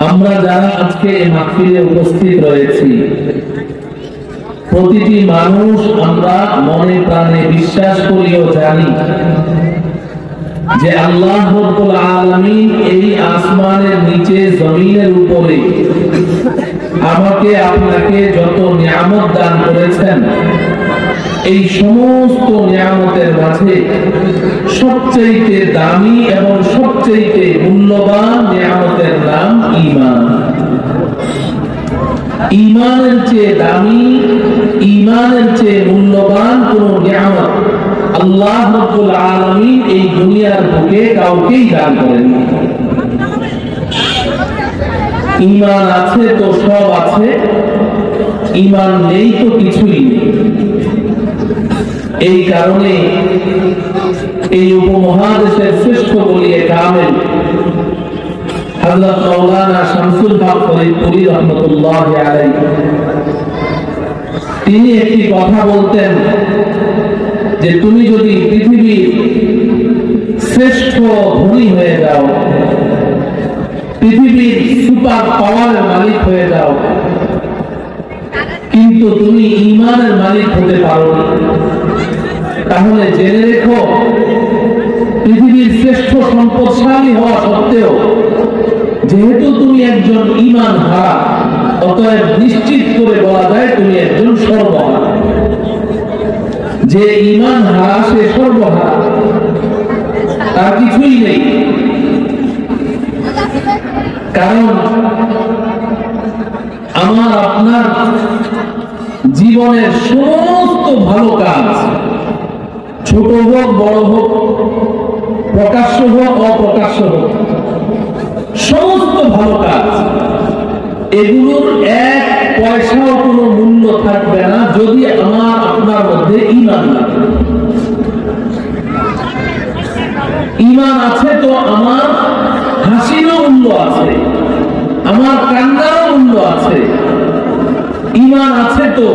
আমরা যারা আজকে এই মাহফিলে উপস্থিত রয়েছি, প্রতিটি মানুষ আমরা মনে প্রাণে বিশ্বাস করি ও জানি যে আল্লাহ রাব্বুল আলামিন এই আসমানের নিচে জমিনের উপরে আমাকে আপনাকে যত নিয়ামত দান করেছেন, এই সমস্ত নিয়ামতের মাঝে সবচেয়ে দামি এবং সবচেয়ে মূল্যবান নিয়ামতের নাম ঈমান। ঈমানের চেয়ে দামি, ঈমানের চেয়ে মূল্যবান কোন নিয়ামত আল্লাহ রাব্বুল আলামিন এই দুনিয়ার বুকে কাউকেই দান করেন। ঈমান আছে তো সব আছে, ঈমান নেই তো কিছুই নেই। এই কারণে এই উপমহাদেশের শ্রেষ্ঠ বলিয়ে কামেল হযরত মাওলানা শামসুল হক ফরিদপুরি রাহমাতুল্লাহি আলাইহি তিনি একটি কথা বলতেন যে তুমি যদি পৃথিবীর শ্রেষ্ঠ ধনী হয়ে যাও, পৃথিবীর সুপার পাওয়ারের মালিক হয়ে যাও, কিন্তু তুমি ঈমানের মালিক হতে পারো না, তাহলে জেনে রেখো পৃথিবীর শ্রেষ্ঠ সম্পদশালী হওয়া সত্ত্বেও যেহেতু তুমি একজন ঈমান হারা, অতএব নিশ্চিত করে বলা যায় তুমি একজন সর্বহারা। যে ঈমান হারা সে সর্বহারা, তার কিছুই নেই। কারণ আমার আপনার জীবনের সমস্ত ভালো কাজ, ছোট হোক বড় হোক, প্রকাশ্য হোক অপ্রকাশ্য হোক, সমস্ত ভালো কাজ, এগুলোর এক পয়সাও কোনো মূল্য থাকবে না যদি আমার আপনার মধ্যে ঈমান না থাকে। ঈমান আছে তো আমার হাসিরও মূল্য আছে, আমার কান্নারও মূল্য আছে। ঈমান আছে তো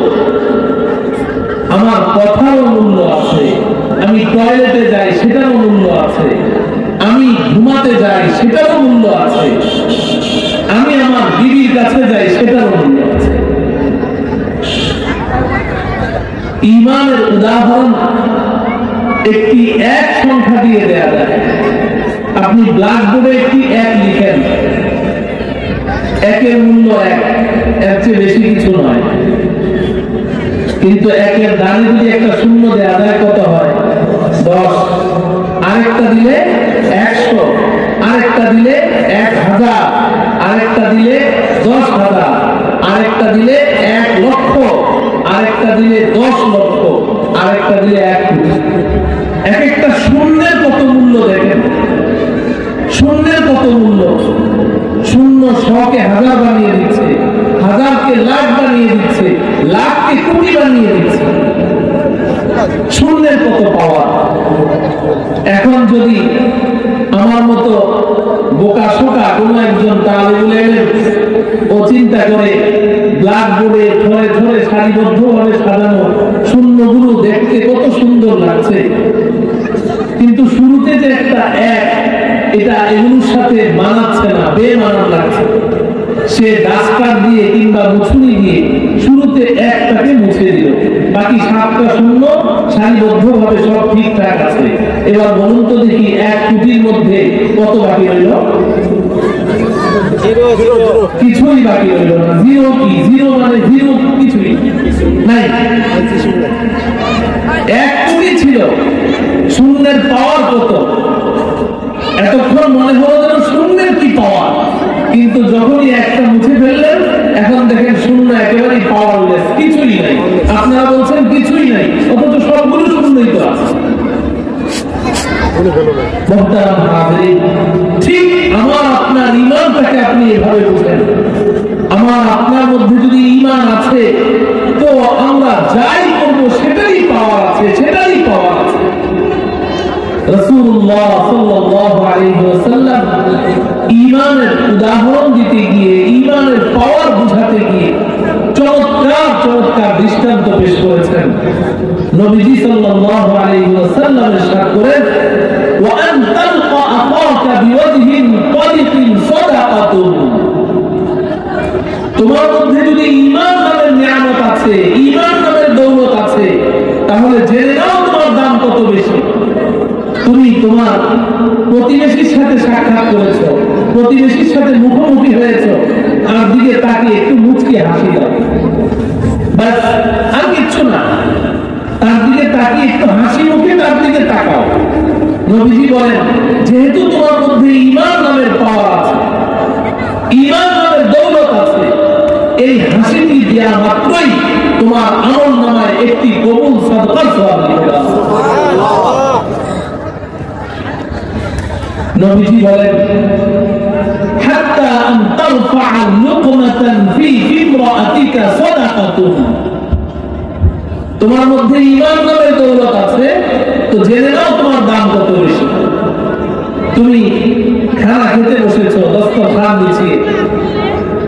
আমার কথারও মূল্য আছে, আমি টয়লেটে যাই সেটারও মূল্য আছে, আমি ঘুমাতে যাই সেটারও মূল্য আছে, আমি আমার বিবির কাছে যাই সেটারও মূল্য আছে। ঈমানের উদাহরণ একটি এক সংখ্যা দিয়ে দেয়া যায়। আপনি ব্ল্যাকবোর্ডে একটি এক লিখেন, একের মূল্য এক, এর চেয়ে বেশি কিছু নয়। কিন্তু একের ডানে যদি একটা শূন্য দেয়া যায় কত হয়? 10। আরেকটা দিলে 100, আরেকটা দিলে 1000, আরেকটা দিলে 10,000, আরেকটা দিলে 1 লক্ষ, আরেকটা দিলে 10 লক্ষ, আরেকটা দিলে 1 কোটি। এক একটা শূন্যের কত মূল্য দেখেন, শূন্যের কত মূল্য। শূন্য 100কে 1000 বানিয়ে দিচ্ছে, 1000কে লাখ বানিয়ে দিচ্ছে, লাখকে কোটি বানিয়ে দিচ্ছে। শূন্যের কত পাওয়া। এখন যদি আমার মতো বোকা শোকা কোন একজন তালিবুল ইলম ও চিন্তা করে ব্ল্যাকবোর্ডে ধরে ধরে সারিবদ্ধভাবে সাজানো শূন্যগুলো দেখতে কত সুন্দর লাগছে, কিন্তু শুরুতে যে একটা এক, এটা এগুলোর সাথে মানাচ্ছে না, বেমানান লাগছে। সে ডাস্টার দিয়ে কিংবা মুছুরি দিয়ে শুরুতে একটাকে মুছে দিল, বাকি 7টা শূন্য সারিবদ্ধভাবে সব ঠিকঠাক আছে। এবার বলুন তো দেখি 1 কোটির মধ্যে কত বাকি রইল? কিছুই বাকি রইল না। জিরো কি? জিরো মানে জিরো, কিছুই নাই। 1 কোটি ছিল, শূন্যের পাওয়ার কত? এতক্ষণ মনে হলো যেন শূন্যের কি পাওয়ার, কিন্তু যখনই একটা মুছে ফেললেন এখন দেখেন শূন্য একেবারেই পাওয়ারলেস, কিছুই নাই। আপনারা বলছেন কিছুই নাই, অথচ সবগুলো শূন্যই তো আছে। ঠিক আমার আপনার ঈমানটাকে আপনি এভাবে বুঝেন। আমার আপনার মধ্যে যদি ঈমান আছে তো আমরা যাই করবো সেটারই পাওয়ার আছে, সেটারই পাওয়ার আছে। রাসূলুল্লাহ সাল্লাল্লাহু আলাইহি ওয়াসাল্লাম ঈমানের উদাহরণ দিতে গিয়ে, ঈমানের পাওয়ার বুঝাতে গিয়ে চমৎকার চমৎকার দৃষ্টান্ত পেশ করেছেন। নবীজি সাল্লাল্লাহু আলাইহি ওয়াসাল্লাম ইরশাদ করেন, ওয়া আন তালকা আখাকা বিওয়াজহিন তালিকিন সাদাকাতুন সাথে মুখোমুখি হয়েছো, তার দিকে তাকিয়ে একটু মুচকি হাসি দাও, বাস, আর কিচ্ছু না। তার দিকে তাকিয়ে একটু হাসি মুখে তার দিকে তাকাও। নবীজি বলেন, যেহেতু তোমার মধ্যে ঈমান নামের পাওয়ার আছে, ঈমান নামের দৌলত আছে, এই হাসিটি দেওয়া মাত্রই তোমার আমল নামায় একটি কবুল সাদকার সওয়াব লিখে দেওয়া হবে। নবীজি বলেন, হাত্তা আন তারফা লুকমাতান ফি ইমরাআতিকা সাদাকাতুন। তোমার মধ্যে ঈমান নামের দৌলত আছে, তো জেনে নাও তোমার দাম কত বেশি। তুমি খানা খেতে বসেছো, দস্তরখান বিছিয়ে,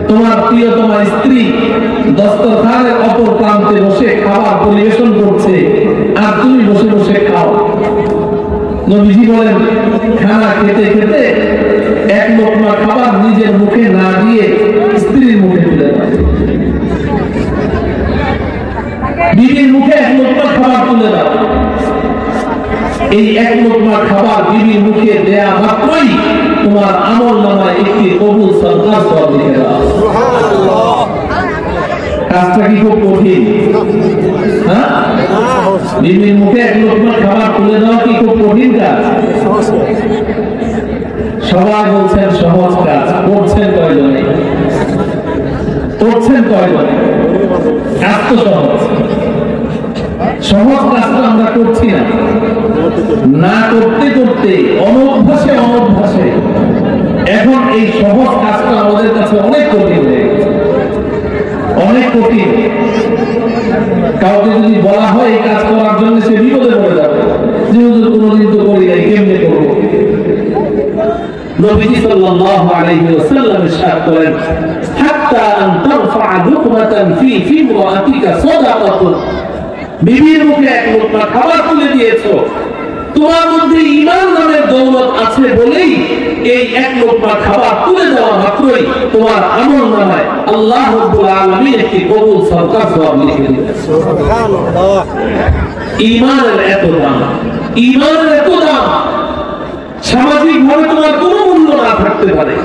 তোমার প্রিয়তমা স্ত্রী দস্তরখানের অপর প্রান্তে বসে খাবার পরিবেশন করছে, আর তুমি বসে বসে খাও। নবীজি বলেন, খানা খেতে খেতে এক লোকমা খাবার নিজের মুখে না দিয়ে স্ত্রীর মুখে তুলে দাও। বিবির মুখে এক লোকমা খাবার তুলে দাও। এই এক লোকমা খাবার বিবির মুখে দেয়া মাত্রই তোমার আমল নামায় একটি কবুল সাদকার সওয়াব লিখে দেওয়া হবে। সুবহানাল্লাহ। কাজটা কি খুব কঠিন? হ্যাঁ, বিবির মুখে এক লোকমা খাবার তুলে দেওয়া কি খুব কঠিন কাজ? সবাই বলছেন সহজ কাজ, করছেন কয়জনে? করছেন কয়জনে? কাজ তো সহজ, সহজ কাজটা আমরা করছি না। না করতে করতে অনভ্যাসে অনভ্যাসে এখন এই সহজ কাজটা আমাদের কাছে অনেক কঠিন হয়ে গেছে, অনেক কঠিন। কাউকে যদি বলা হয় এই কাজ করার জন্য, সে বিপদে পড়ে যাবে, যে হুজুর কোনোদিন তো করি নাই, কেমনে করবো? নবীজি সাল্লাল্লাহু আলাইহি ওয়াসাল্লাম ইরশাদ করেন, হাত্তা আন তারফা লুকমাতান ফি ইমরাআতিকা সাদাকাতুন। বিবির মুখে এক লোকমা খাবার তুলে দিয়েছো, তোমার মধ্যে ঈমান নামের দৌলত আছে বলেই এই এক লোকমা খাবার তুলে দেওয়া মাত্রই তোমার আমল নামায় আল্লাহ রাব্বুল আলামিন একটি কবুল সাদকার সওয়াব লিখে দিবেন। সুবহানাল্লাহ। ঈমানের এত দাম, ঈমানের এত দাম, সামাজিক ভাবে তোমার কোনো মূল্য না থাকতে পারে।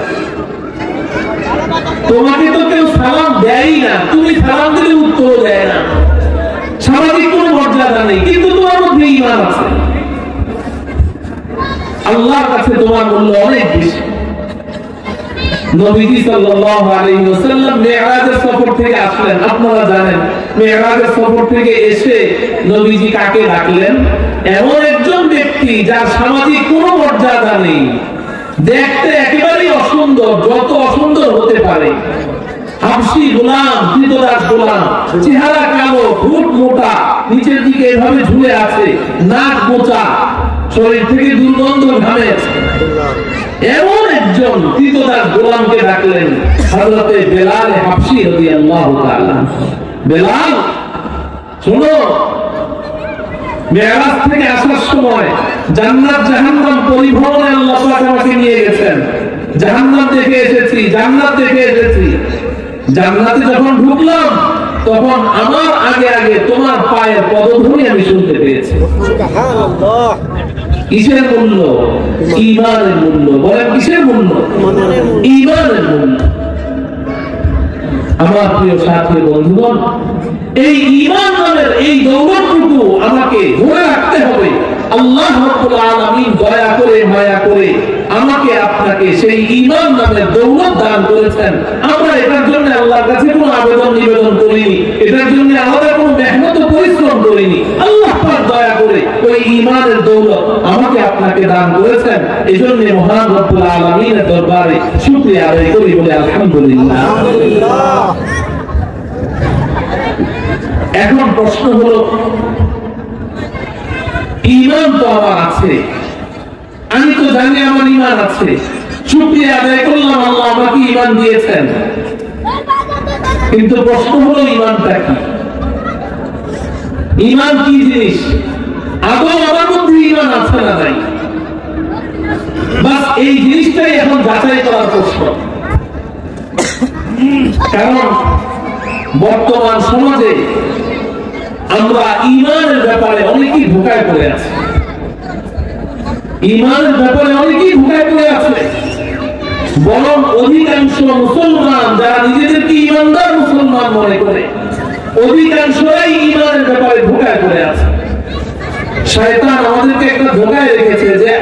তোমাকে তো কেউ সালাম দেয়ই না, তুমি সালাম দিলে উত্তর দেয় না, সামাজিক কোনো মর্যাদা নেই, কিন্তু তোমার মধ্যে ঈমান আছে, আল্লাহর কাছে তোমার মূল্য অনেক বেশি। নবীজি সাল্লাল্লাহু আলাইহি ওয়াসাল্লাম মিরাজের সফর থেকে আসলেন, আপনারা জানেন মিরাজের সফর থেকে এসে নবীজি কাকে ডাকলেন? এমন একজন ব্যক্তি যার সামাজিক কোনো মর্যাদা নেই, দেখতে একেবারেই অসুন্দর, যত অসুন্দর হতে পারে, হাবশী গোলাম, ক্রীতদাস গোলাম, চেহারা কালো, ঠোঁট মোটা, নিচের দিকে এভাবে ঝুলে আছে, নাক মোচা, শরীর থেকে দুর্গন্ধ ঘামে, এমন একজন ক্রীতদাস গোলামকে ডাকলেন হযরতে বেলাল হাবশী রাদিয়াল্লাহু তাআলা। বেলাল, শোনো, মেরাজ থেকে আসার সময় জান্নাত জাহান্নাম পরিভ্রমণে আল্লাহ পাক আমাকে নিয়ে গেছেন। জাহান্নাম দেখে এসেছি, জান্নাত দেখে এসেছি। জান্নাতে যখন ঢুকলাম তখন আমার আগে আগে তোমার পায়ের পদধ্বনি আমি শুনতে পেয়েছি। সুবহানাল্লাহ। কিসের মূল্য? ঈমানের মূল্য। বলেন কিসের মূল্য? ঈমানের মূল্য। আমার প্রিয় সাথী বন্ধুগণ, এই ঈমান নামের এই দৌলতটুকু আমাকে ধরে রাখতে হবে। আল্লাহ রাব্বুল আলামিন দয়া করে মায়া করে আমাকে আপনাকে সেই ঈমান নামের দৌলত দান করেছেন। আমরা এটার জন্য আল্লাহর কাছে কোনো আবেদন নিবেদন করিনি, এটার জন্য আলাদা কোনো মেহনত পরিশ্রম করিনি। আল্লাহ পাক দয়া করে ওই ঈমানের দৌলত আমাকে আপনাকে দান করেছেন। এজন্য মহান রব্বুল আলামিনের দরবারে শুকরিয়া আদায় করি, বলে আলহামদুলিল্লাহ। এখন প্রশ্ন হলো, ঈমান তো আমার আছে, আমি তো জানি আমার ঈমান আছে, শুকরিয়া আদায় করলাম, আল্লাহ আমাকে ঈমান দিয়েছেন, কিন্তু প্রশ্ন হলো ঈমানটা কি? ঈমান কি জিনিস? আদৌ আমার মধ্যে ঈমান আছে না নাই? বাস এই জিনিসটাই এখন যাচাই করার প্রশ্ন। কারণ বর্তমান সমাজে আমরা ঈমানের ব্যাপারে অনেকেই ধোঁকায় পড়ে আছি, ঈমানের ব্যাপারে অনেকেই ধোঁকায় পড়ে আছে। বরং অধিকাংশ মুসলমান যারা নিজেদেরকে ইমানদার মুসলমান মনে করে অধিকাংশই ইমানের ব্যাপারে ধোঁকায় পড়ে আছে। শয়তান আমাদেরকে একটা ধোঁকায় রেখেছে যে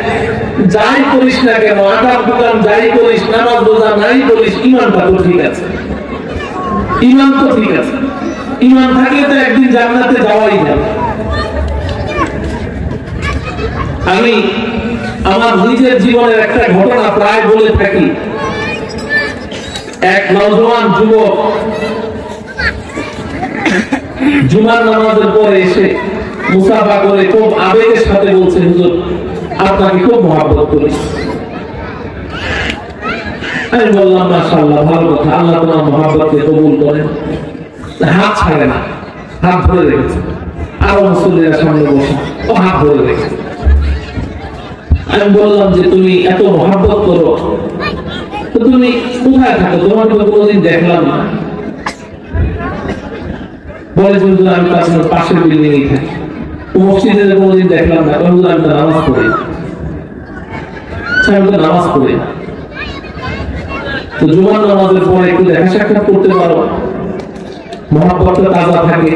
যাই করিস না কেন, আকার দোকান যাই করিস, নামাজ রোজা নাই করিস, ইমানটা তো ঠিক আছে, ইমান তো ঠিক আছে, ইমান থাকলে তো একদিন জান্নাতে যাওয়াই যাবে। আমি আমার নিজের জীবনের একটা ঘটনা প্রায় বলে থাকি। এক নওজোয়ান যুবক জুমার নামাজের পরে এসে মুসাফা করে খুব আবেগের সাথে বলছে, হুজুর আপনাকে খুব মহব্বত করি। আমি বললাম, মাশাআল্লাহ, ভালো কথা, আল্লাহ তোমার মহব্বতকে কবুল করেন। হাত ছাড়ে না, হাত ধরে রেখেছে। আরো মুসল্লিরা সামনে বসা, ও হাত ধরে রেখেছে। আমি বললাম যে তুমি এত মহব্বত করো, তো তুমি কোথায় থাকো? তোমাকে তো কোনোদিন দেখলাম না। বলে যে আমি তো আপনার পাশের বিল্ডিং এ থাকি, মসজিদে কোনোদিন দেখলাম না। আমি তো নামাজ পড়ি, আমি তো নামাজ পড়ি না। তো জুমার নামাজের পরে একটু দেখা সাক্ষাৎ করতে পারো, মহব্বতটা তাজা থাকে,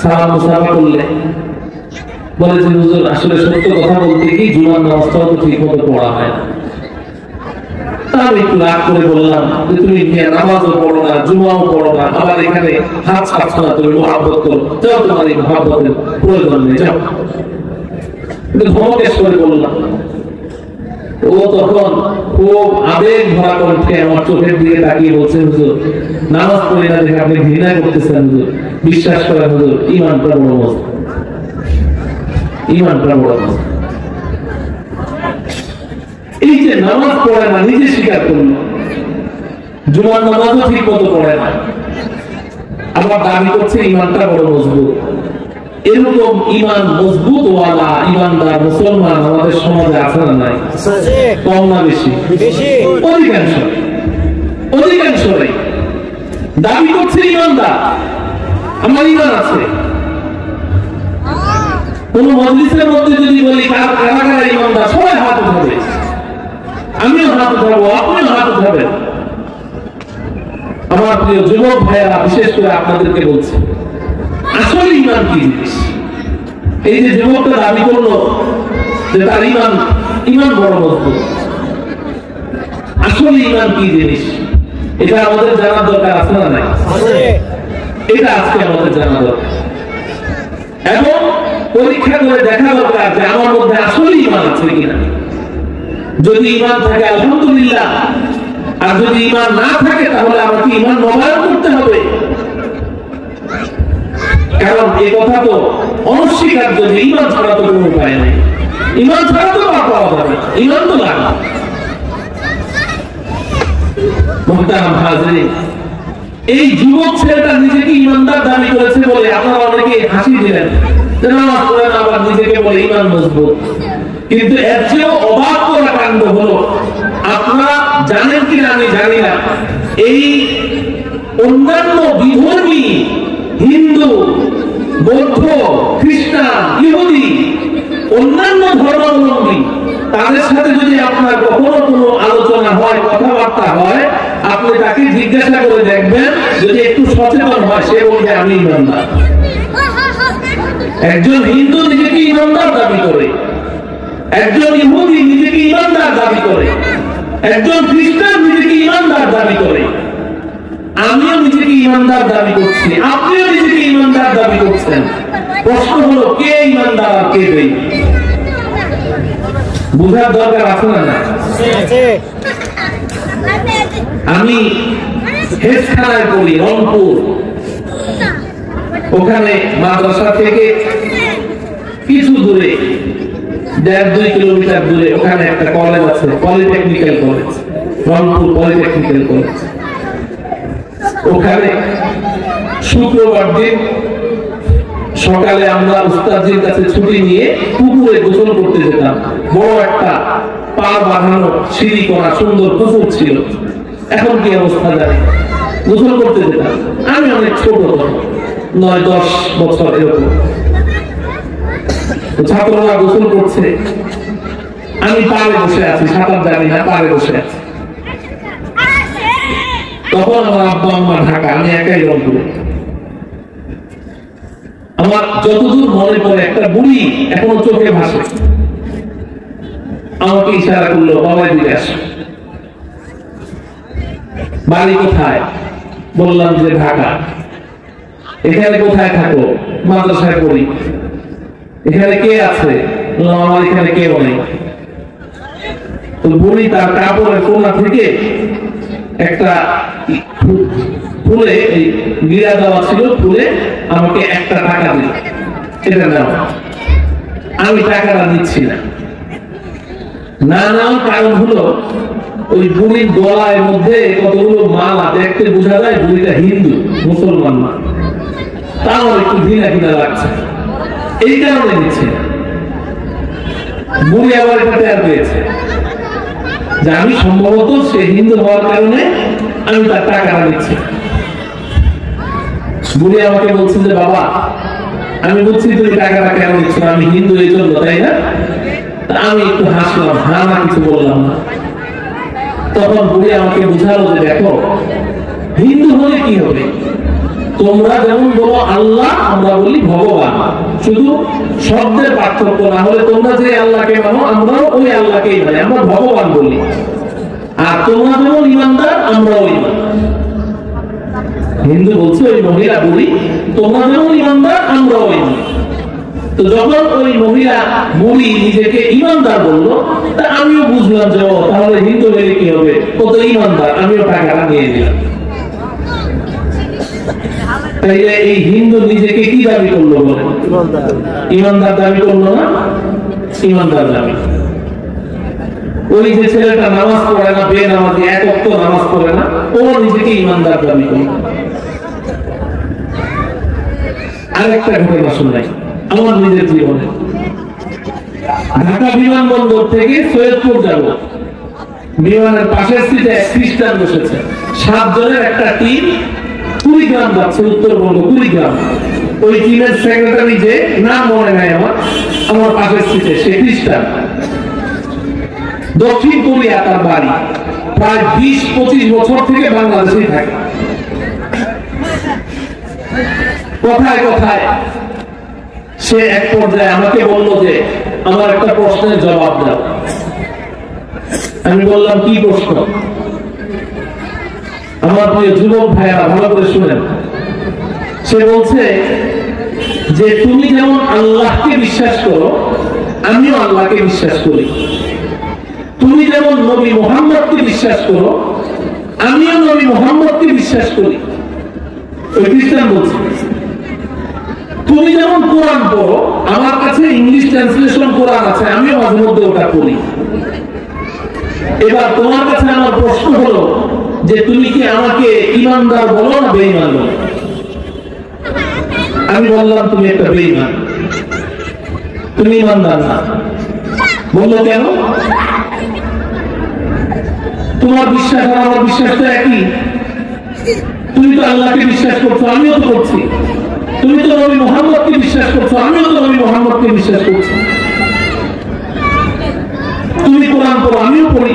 সালাম মুসাফা করলে। বলে যে হুজুর আসলে সত্য কথা বলতে কি জুমার নামাজটাও তো ঠিক মতো পড়া হয় না। আমি একটু রাগ করে বললাম যে তুমি নামাজও পড়ো না, জুমাও পড়ো না, আবার এখানে হাত ছাড়ছ না, তুমি মহব্বত করো, যাও, তোমার এই মহব্বতের প্রয়োজন নেই, যাও। ধমকেশ করে বললাম। ও তখন খুব আবেগ ভরা কণ্ঠে আমার চোখের দিকে তাকিয়ে বলছে, হুজুর নামাজ পড়ি না দেখে আপনি ঘৃণা করতেছেন হুজুর, বিশ্বাস করেন হুজুর, ইমানটা বড় মজবুত, ইমানটা বড় মজবুত। এই যে নামাজ পড়ে না, নিজে স্বীকার করলো, জুমার নামাজও ঠিক মতো পড়ে না, আবার দাবি করছে ইমানটা বড় মজবুত। এরকম ইমান মজবুত ওয়ালা ইমানদার মুসলমান আমাদের সমাজে আছে না নাই? কম না বেশি? অধিকাংশ, অধিকাংশই দাবি করছে ইমানদার, আমার ইমান আছে। কোন মজলিসের মধ্যে যদি বলি কারা ইমানদার, সবাই হাত উঠাবে, আমিও হাত উঠাবো, আপনিও হাত উঠাবেন। আমার প্রিয় যুবক ভাইয়েরা, বিশেষ করে আপনাদেরকে বলছি, আসলে ইমান কি জিনিস? এই যে যুবকটা দাবি করলো যে তার ইমান বড় মজবুত, আসলে ইমান কি জিনিস এটা আমাদের জানার দরকার আছে না নাই? এটা আজকে আমাদের জানা দরকার, এবং পরীক্ষা করে দেখা দরকার যে আমার মধ্যে আসলে ইমান আছে কিনা। যদি ইমান থাকে আলহামদুলিল্লাহ, আর যদি ইমান না থাকে তাহলে আমাকে ইমান নবায়ন করতে হবে। কারণ এই কথা তো অনস্বীকার্য যে ইমান ছাড়া তো কোনো উপায় নেই, ইমান ছাড়া তো পাওয়া যাবে, ইমান তো লাগবে। মুহতারাম হাজিরিন, এই যুবক ছেলেটা নিজেকে ইমানদার দাবি করেছে বলে আপনারা অনেকে হাসি দিলেন, নামাজ পড়ে না আবার নিজেকে বলে ইমান মজবুত। কিন্তু এর চেয়েও অবাক করা কাণ্ড হলো, আপনারা জানেন কিনা আমি জানি না, এই অন্যান্য বিধর্মী হিন্দু, বৌদ্ধ, খ্রিস্টান, ইহুদি, অন্যান্য ধর্মাবলম্বী, তাদের সাথে যদি আপনার কখনো কোনো আলোচনা হয়, কথাবার্তা হয়, আপনি তাকে জিজ্ঞাসা করে দেখবেন, যদি একটু সচেতন হয় সে বলবে আমি ইমানদার। একজন হিন্দু নিজেকে ইমানদার দাবি করে, একজন ইহুদি নিজেকে ইমানদার দাবি করে, একজন খ্রিস্টান নিজেকে ইমানদার দাবি করে, আমিও নিজেকে ইমানদার দাবি করছি, আপনিও নিজেকে ইমানদার দাবি করছেন। প্রশ্ন হলো কে ইমানদার আর কে বেঈমান? বুঝার দরকার আছে না? আমি হেসখানায় পড়ি, রংপুর, ওখানে মাদ্রাসা থেকে কিছু দূরে, 1.5-2 কিলোমিটার দূরে ওখানে একটা কলেজ আছে, polytechnical college, Rangpur polytechnical college. ওখানে শুক্রবার দিন সকালে আমরা উস্তাদজির কাছে ছুটি নিয়ে পুকুরে গোসল করতে যেতাম। বড় একটা পা বাঁধানো সিঁড়ি করা সুন্দর পুকুর ছিল। এখন কি অবস্থা জানি, গোসল করতে যেতাম। আমি অনেক ছোট, 9-10 বছর এরকম। ছাত্ররা গোসল করছে, আমি পাড়ে বসে আছি, সাঁতার জানি না, পাড়ে বসে আছি। তখন আমার আব্বা আম্মা ঢাকা, আমি একাই রংপুরে। আমার যতদূর মনে পড়ে একটা বুড়ি এখনো চোখে ভাসে, আমাকে ইশারা করলো, বাবা দিকে আসো। বাড়ি কোথায়? বললাম যে ঢাকা। এখানে কোথায় থাকো? মাদ্রাসায় পড়ি। এখানে কে আছে? আমার এখানে কেউ নেই। তো বুড়ি তার কাপড়ের কোনা থেকে একটা ফুলে গিরা দেওয়া ছিল, ফুলে আমাকে একটা টাকা দিল, এটা নাও। আমি টাকাটা দিচ্ছি না, না নেওয়ার কারণ হলো ওই বুড়ির গলার মধ্যে কতগুলো মালা, দেখতে বোঝা যায় বুড়িটা হিন্দু, মুসলমান না। তাও একটু ঘৃণা ঘৃণা লাগছে, এই কারণে দিচ্ছে। বুড়ি আবার এটা টের পেয়েছে যে আমি সম্ভবত সে হিন্দু হওয়ার কারণে আমি তার টাকাটা দিচ্ছি। বুড়ি আমাকে বলছে যে বাবা, আমি বলছি তুমি টাকাটা কেন দিচ্ছ? আমি হিন্দু এই জন্য, তাই না? আমি একটু হাসলাম, হ্যাঁ না কিছু বললাম না। তখন বুড়ি আমাকে বুঝালো যে দেখো, হিন্দু হলে কি হবে, তোমরা যেমন বলো আল্লাহ, আমরা বলি ভগবান, শুধু শব্দের পার্থক্য। না হলে তোমরা যে আল্লাহকে মানো, আমরাও ওই আল্লাহকেই মানি, আমরা ভগবান বলি। আর তোমরা যেমন ইমানদার, আমরাও ইমানদার। হিন্দু বলছে ওই মহিলা বুড়ি, তোমরা যেমন ইমানদার, আমরাও ইমানদার। তো যখন ওই মহিলা বুড়ি নিজেকে ইমানদার বললো, তা আমিও বুঝলাম যে ও তাহলে হিন্দু হলে কি হবে, কত ইমানদার, আমিও টাকাটা নিয়ে দিলাম। তাইলে এই হিন্দু নিজেকে কি দাবি করলো বলে? ইমানদার দাবি করলো না? ইমানদার দাবি। ওই যে ছেলেটা নামাজ পড়ে না, বেনামাজি, এক ওয়াক্ত নামাজ পড়ে না, ও নিজেকে ইমানদার দাবি করলো। আরেকটা ঘটনা শুনলাই আমার নিজের জীবনে। ঢাকা বিমানবন্দর থেকে সৈয়দপুর যাব, বিমানের পাশের সিটে এক খ্রিস্টান বসেছে, 7 জনের একটা টিম কুড়িগ্রাম যাচ্ছে, উত্তরবঙ্গ কুড়িগ্রাম। ওই টিমের সেক্রেটারি যে নাম মনে নাই আমার পাশের সিটে, সে খ্রিস্টান। দক্ষিণ কোরিয়া তার বাড়ি, প্রায় 20-25 বছর থেকে বাংলাদেশেই থাকে। কথায় কথায় সে এক পর্যায়ে আমাকে বললো যে আমার একটা প্রশ্নের জবাব দাও। আমি বললাম কি প্রশ্ন? আমার প্রিয় যুবক ভাইয়েরা ভালো করে শুনেন। সে বলছে যে তুমি যেমন আল্লাহকে বিশ্বাস করো, আমিও আল্লাহকে বিশ্বাস করি। তুমি যেমন নবী মুহাম্মদকে বিশ্বাস করো, আমিও নবী মুহাম্মদকে বিশ্বাস করি। ওই খ্রিস্টান বলছে তুমি যেমন কোরআন পড়ো, আমার কাছে ইংলিশ ট্রান্সলেশন কোরআন আছে, আমিও মাঝে মধ্যে ওটা পড়ি। এবার তোমার কাছে আমার প্রশ্ন হলো যে তুমি কি আমাকে ইমানদার বলো না বেঈমান বলো? আমি বললাম তুমি একটা বেঈমান, তুমি ইমানদার না। বললো কেন? তোমার বিশ্বাস আর আমার বিশ্বাস তো একই। তুমি তো আল্লাহকে বিশ্বাস করছো, আমিও তো করছি। তুমি তো নবী মুহাম্মদকে বিশ্বাস করছো, আমিও তো নবী মুহাম্মদকে বিশ্বাস করছি। তুমি কোরআন পড়ো, আমিও পড়ি,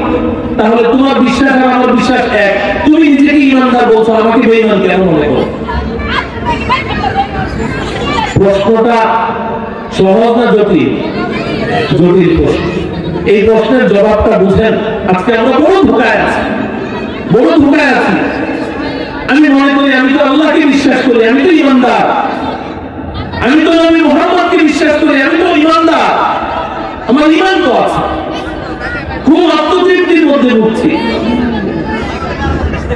তাহলে তোমার বিশ্বাস আর আমার বিশ্বাস এক। তুমি নিজেকে ইমানদার বলছো, আমাকে বেঈমান কেন মনে করো? প্রশ্নটা সহজ না জটিল? জটিল প্রশ্ন। এই প্রশ্নের জবাবটা বুঝেন। আজকে আমরা বড় ধোঁকায় আছি, বড় ধোঁকায় আছি। আমি মনে করি আমি তো আল্লাহকে বিশ্বাস করি, আমি তো ইমানদার। আমি তো নবী মুহাম্মদকে বিশ্বাস করি, আমি তো ইমানদার, আমার ইমান তো আছে। খুব আত্মতৃপ্তির মধ্যে ভুগছি।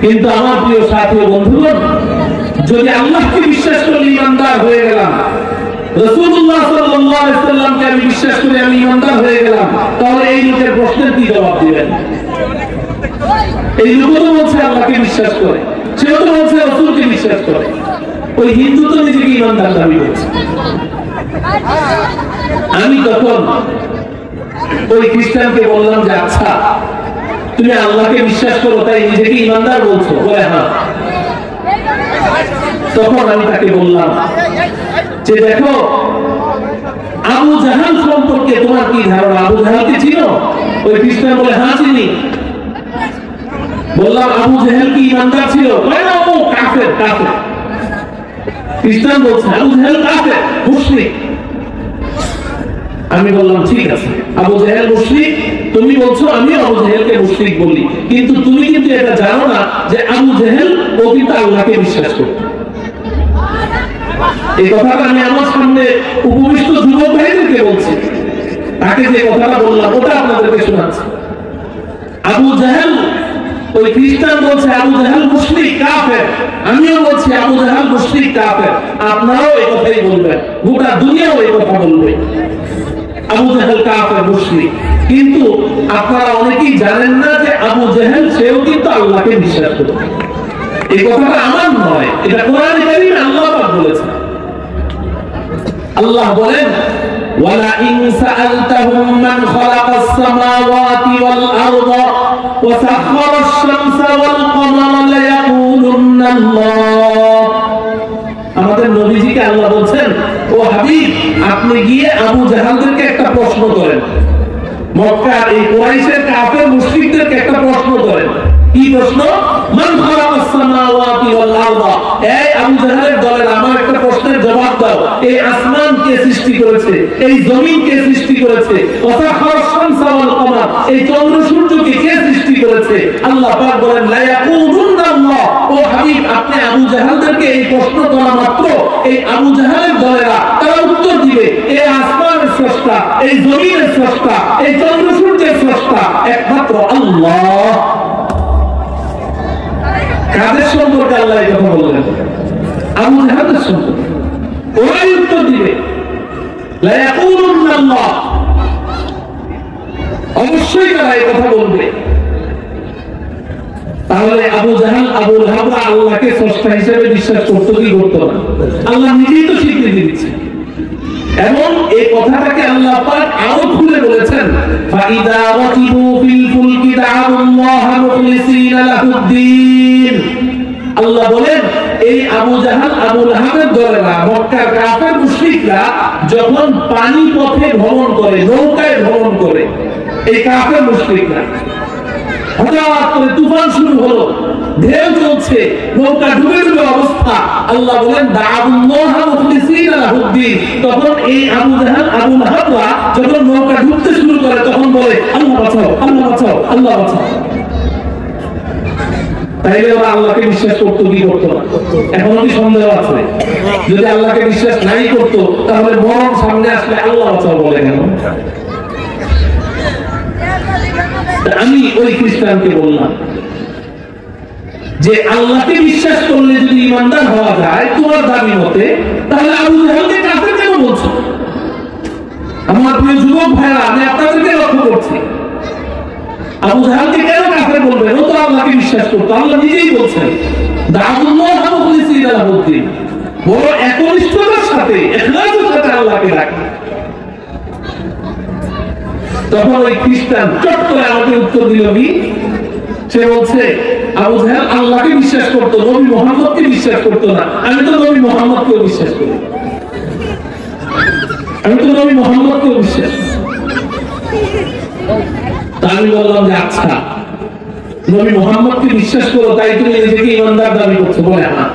কিন্তু আমার প্রিয় সাথী ও বন্ধুগণ, যদি আল্লাহকে বিশ্বাস করলে ইমানদার হয়ে গেলাম, রাসূলুল্লাহ সাল্লাল্লাহু আলাইহি ওয়াসাল্লামকে আমি বিশ্বাস করি, আমি ইমানদার হয়ে গেলাম, তাহলে এই লোকের প্রশ্নের কি জবাব দিবেন? এই লোক তো বলছে আল্লাহকে বিশ্বাস করে, সেও তো বলছে রাসূলকে বিশ্বাস করে। ওই হিন্দু তো নিজেকে ইমানদার দাবি করছে। আমি তখন ওই খ্রিস্টানকে বললাম যে আচ্ছা তুমি আল্লাহকে বিশ্বাস করো, তাই নিজেকে ইমানদার বলছো? বলে হ্যাঁ। তখন আমি তাকে বললাম যে দেখো, আবু জাহাল সম্পর্কে তোমার কি ধারণা? আবু জাহালকে চিনো? ওই খ্রিস্টান বলে হ্যাঁ চিনি। বললাম আবু জেহেল কি ইমানদার ছিল? কয় না, ও কাফের। কাফের। খ্রিস্টান বলছে আবু জেহেল কাফের, মুশরিক। আমি বললাম ঠিক আছে, আবু জেহেল মুশরিক তুমি বলছো, আমি আবু জেহেলকে মুশরিক বলি, কিন্তু তুমি কিন্তু এটা জানো না যে আবু জেহেল ও কিন্তু আল্লাহকে বিশ্বাস করত। এই কথাটা আমি আমার সামনে উপবিষ্ট যুবক ভাইদেরকে বলছি। তাকে যে কথাটা বললাম ওটা আপনাদেরকে শোনাচ্ছি। আবু জেহেল, ওই খ্রিস্টান বলছে আবু জেহেল মুশরিক কাফের, আমিও বলছি আবু জেহেল মুশরিক কাফের। আপনারাও এই কথাই বলবেন, গোটা দুনিয়াও এই কথা বলবে আবু জেহেল কাফের মুশরিক। কিন্তু আপনারা অনেকেই জানেন না যে আবু জেহেল সেও কিন্তু আল্লাহকে বিশ্বাস করে। এই কথাটা আমার নয়, এটা কোরআনে কারীমে আল্লাহ পাক বলেছেন। আল্লাহ বলেন ওয়ালা ইন সাআলতাহুম মান খালাকাস সামাওয়াতি ওয়াল আরদা ওয়া সাখারাশ শামসা ওয়াল কমারা লায়াকুলুন্না আল্লাহ। আমাদের নবীজিকে আল্লাহ বলছেন, ও হাবিব আপনি গিয়ে আবু জাহালদেরকে একটা প্রশ্ন করেন, মক্কার এই কুরাইশের কাফের মুশরিকদেরকে একটা প্রশ্ন করেন। কি প্রশ্ন? মান খালাকাস সামাওয়াতি ওয়াল আরদা। এই আবু জাহালের দলের আমার একটা প্রশ্নের জবাব দাও, এই আসমান কে সৃষ্টি করেছে, এই জমিন কে সৃষ্টি করেছে, ওয়া সাখারাশ শামসা ওয়াল কমার, এই চন্দ্র সূর্যকে কে সৃষ্টি করেছে? আল্লাহ পাক বলেন লা ইয়াকুলুন্না আল্লাহ। ও হাবিব আপনি আবু জাহালদেরকে এই প্রশ্ন করা মাত্র এই আবু জাহালের দলেরা তারা উত্তর দিবে এই আসমানের স্রষ্টা, এই জমিনের স্রষ্টা, এই চন্দ্র সূর্যের স্রষ্টা একমাত্র আল্লাহ। কাদের সম্পর্কে আল্লাহ এই কথা বললেন? আবু জাহালের সম্পর্কে। ওরাই উত্তর দিবে লা ইয়াকুলুন্না আল্লাহ, অবশ্যই তারা এই কথা বলবে। তাহলে আবু জাহাল আবু লাহাব আল্লাহকে স্রষ্টা হিসেবে বিশ্বাস করতে কি করতে না? আল্লাহ নিজেই তো স্বীকৃতি দিচ্ছেন। এবং এই কথাটাকে আল্লাহ পাক আরো খুলে বলেছেন, ফাইদা রাকিবু ফিল ফুলকি দাআল্লাহ মুখলিসিনা লাহুদ্দিন। আল্লাহ বলেন এই আবু জাহাল আবু লাহাবের দলেরা, মক্কার কাফের মুশরিকরা যখন পানি পথে ভ্রমণ করে, নৌকায় ভ্রমণ করে, এই কাফের মুশরিকরা হঠাৎ করে তুফান শুরু হলো, ঢেউ চলছে, নৌকা ডুবে ডুবে অবস্থা। আল্লাহ বলেন দাআল্লাহ মুখলিসিনা লাহুদ্দিন। তখন এই আবু জাহাল আবু লাহাবরা যখন নৌকা ডুবতে শুরু করে তখন বলে আল্লাহ বাঁচাও, আল্লাহ বাঁচাও, আল্লাহ বাঁচাও। তাইলে ওরা আল্লাহকে বিশ্বাস করতো কি করতো না? এখনো কি সন্দেহ আছে? যদি আল্লাহকে বিশ্বাস নাই করতো তাহলে মরণ সামনে আসলে আল্লাহ বাঁচাও বলে কেন? আমি ওই খ্রিস্টানকে বললাম যে আল্লাহকে বিশ্বাস করলে যদি ইমানদার হওয়া যায় তোমার দাবি মতে, তাহলে আবু জাহালকে কাফের কেন বলছো? আমার প্রিয় যুবক ভাইরা, আমি আপনাদেরকে লক্ষ্য করছি, আবু জাহালকে কেন কাফের বলবেন? ও তো আল্লাহকে বিশ্বাস করতো। আল্লাহ নিজেই বলছেন দাআল্লাহ মুখলিসিনা লাহুদ্দিন, বড় একনিষ্ঠতার সাথে ইখলাসের সাথে আল্লাহকে ডাকে। তখন ওই খ্রিস্টান চট করে আমাকে উত্তর দিল কি? সে বলছে আবু জাহেল আল্লাহকে বিশ্বাস করতো, নবী মুহাম্মদকে বিশ্বাস করতো না। আমি তো নবী মুহাম্মদকেও বিশ্বাস করি, আমি তো নবী মুহাম্মদকেও বিশ্বাস করি। তা আমি বললাম যে আচ্ছা নবী মুহাম্মদকে বিশ্বাস করো তাই তুমি নিজেকে ইমানদার দাবি করছো? বলে হ্যাঁ।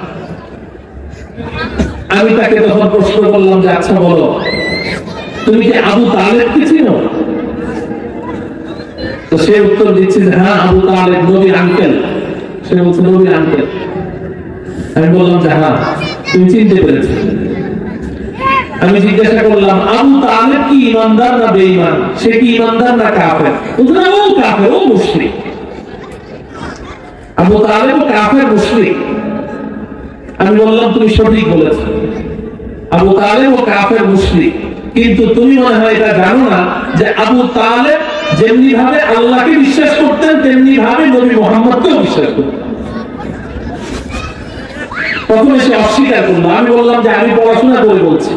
আমি তাকে তখন প্রশ্ন করলাম যে আচ্ছা বলো তুমি কি আবু তালেবকে চিনো? তো সে উত্তর দিচ্ছে যে হ্যাঁ আবু তালেব নবীর আঙ্কেল। সে বলছে নবীর আঙ্কেল। আমি বললাম যে হ্যাঁ তুমি চিনতে পেরেছো। আমি জিজ্ঞাসা করলাম আবু তালেব কি ইমানদার না বেঈমান? সে কি ইমানদার না কাফের? বলছে না ও কাফের, ও মুশরিক। আবু তালেব কাফের মুশরিক। আমি বললাম তুমি সঠিক বলেছো, আবু তালেব ও কাফের মুশরিক, কিন্তু তুমি মনে হয় এটা জানো না যে আবু তালেব যেমনি ভাবে আল্লাহকে বিশ্বাস করতেন তেমনি ভাবে নবী মুহাম্মদকেও বিশ্বাস করতেন। প্রথমে সে অস্বীকার করলো। আমি বললাম যে আমি পড়াশোনা করে বলছি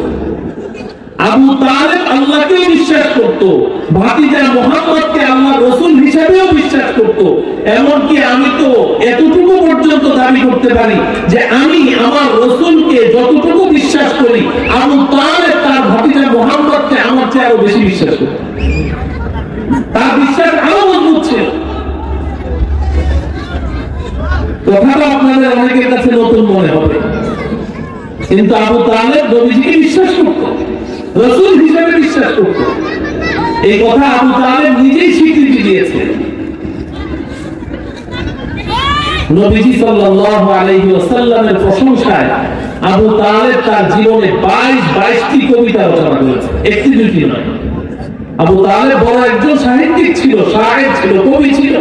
আবু তালেব আল্লাহকেও বিশ্বাস করতো, ভাতিজা মুহাম্মদকে আল্লাহ রাসূল হিসেবেও বিশ্বাস করতো। এমনকি আমি তো এতটুকু পর্যন্ত দাবি করতে পারি যে আমি আমার রাসূলকে যতটুকু বিশ্বাস করি আবু তালেব তার ভাতিজা মুহাম্মদকে আমার চেয়ে আরো বেশি বিশ্বাস করত। তার বিশ্বাস আরো মজবুত ছিল। কথাটা আপনাদের অনেকের কাছে নতুন মনে হবে, কিন্তু আবু তালেব নবীজিকে বিশ্বাস করত, রাসূল হিসেবে বিশ্বাস করত। এই কথা আবু তালেব নিজেই স্বীকৃতি দিয়েছে। নবীজি সাল্লাল্লাহু আলাইহি ওয়াসাল্লামের প্রশংসায় আবু তালেব তার জীবনে 22টি কবিতা রচনা করেছে, একটি দুটি নয়। আবু তালেব বড় একজন সাহিত্যিক ছিল, শায়ের ছিল, কবি ছিল।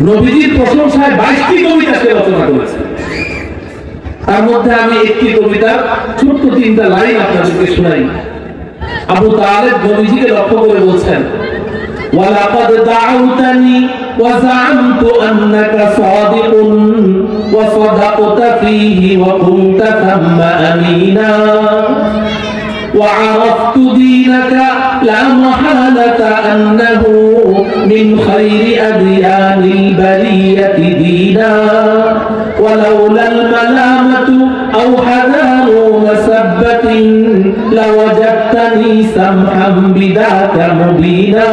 নবীজির প্রশংসায় 22টি কবিতা সে রচনা করেছে। তার মধ্যে আমি একটি কবিতা ছোট্ট 3টা লাইন আপনাদেরকে শোনাই। আবু তালেব নবীজিকে লক্ষ্য করে বলছেন, ওয়ালাকাদ দাউতানি ওয়া যাআমতু আন্নাকা সাদিকুন ওয়া সাদাকতা ফীহি ওয়া কুনতা তাম্মা আমিনা ওয়া আরাফতু দীনাকা লা মাহালাতা আন্নাহু মিন খায়রি আদিয়ানিল বারিয়াতি দীনা ولولا الملامة أو حذار مسبة لوجدتني سمحا بذاك مبينا।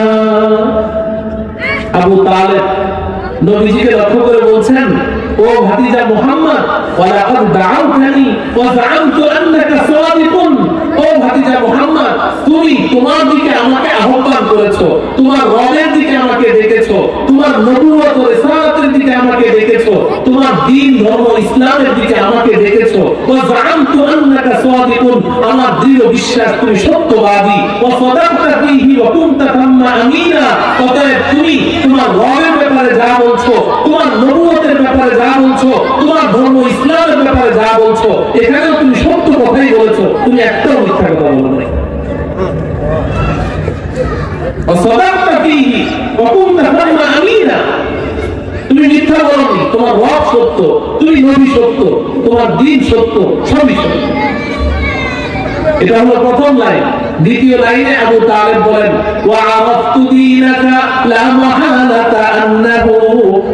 আবু তালেব নবীজিকে লক্ষ্য করে বলছেন, ও ভাতিজা মুহাম্মদ, ওয়ালাকাদ দাউতানি ওয়া যাআমতু আন্নাকা সাদিকুন, ও ভাতিজা মুহাম্মদ, তুমি তোমার দিকে আমাকে আহ্বান করেছো, তোমার রবের দিকে আমাকে ডেকেছো, তোমার নবুয়ত ও রিসালাতের দিকে আমাকে ডেকেছো, তোমার দ্বীন ধর্ম ইসলামের দিকে আমাকে ডেকেছো। ওয়া যাআমতু আন্নাকা সাদিকুন, আমার দৃঢ় বিশ্বাস তুমি সত্যবাদী। ওয়া সাদাকতা ফীহি ওয়া কুনতা তাম্মা আমিনা, অতএব তুমি তোমার রবের ব্যাপারে যা বলছো, তোমার নবুয়তের ব্যাপারে যা বলছো, তোমার ধর্ম ইসলামের ব্যাপারে যা বলছো, এখানেও তুমি সত্য কথাই বলেছো, তুমি একটাও মিথ্যা কথা বলো না। সাদাকতা ফীহি ওয়া কুনতা তাম্মা আমিনা, তুমি মিথ্যা বলোনি, তোমার রব সত্য, তুমি নবী সত্য, তোমার দ্বীন সত্য, সবই সত্য। এটা হলো প্রথম লাইন। দ্বিতীয় লাইনে আবু তালেব বলেন, ওয়া আরাফতু দীনাকা লা মাহালাতা আন্নাহু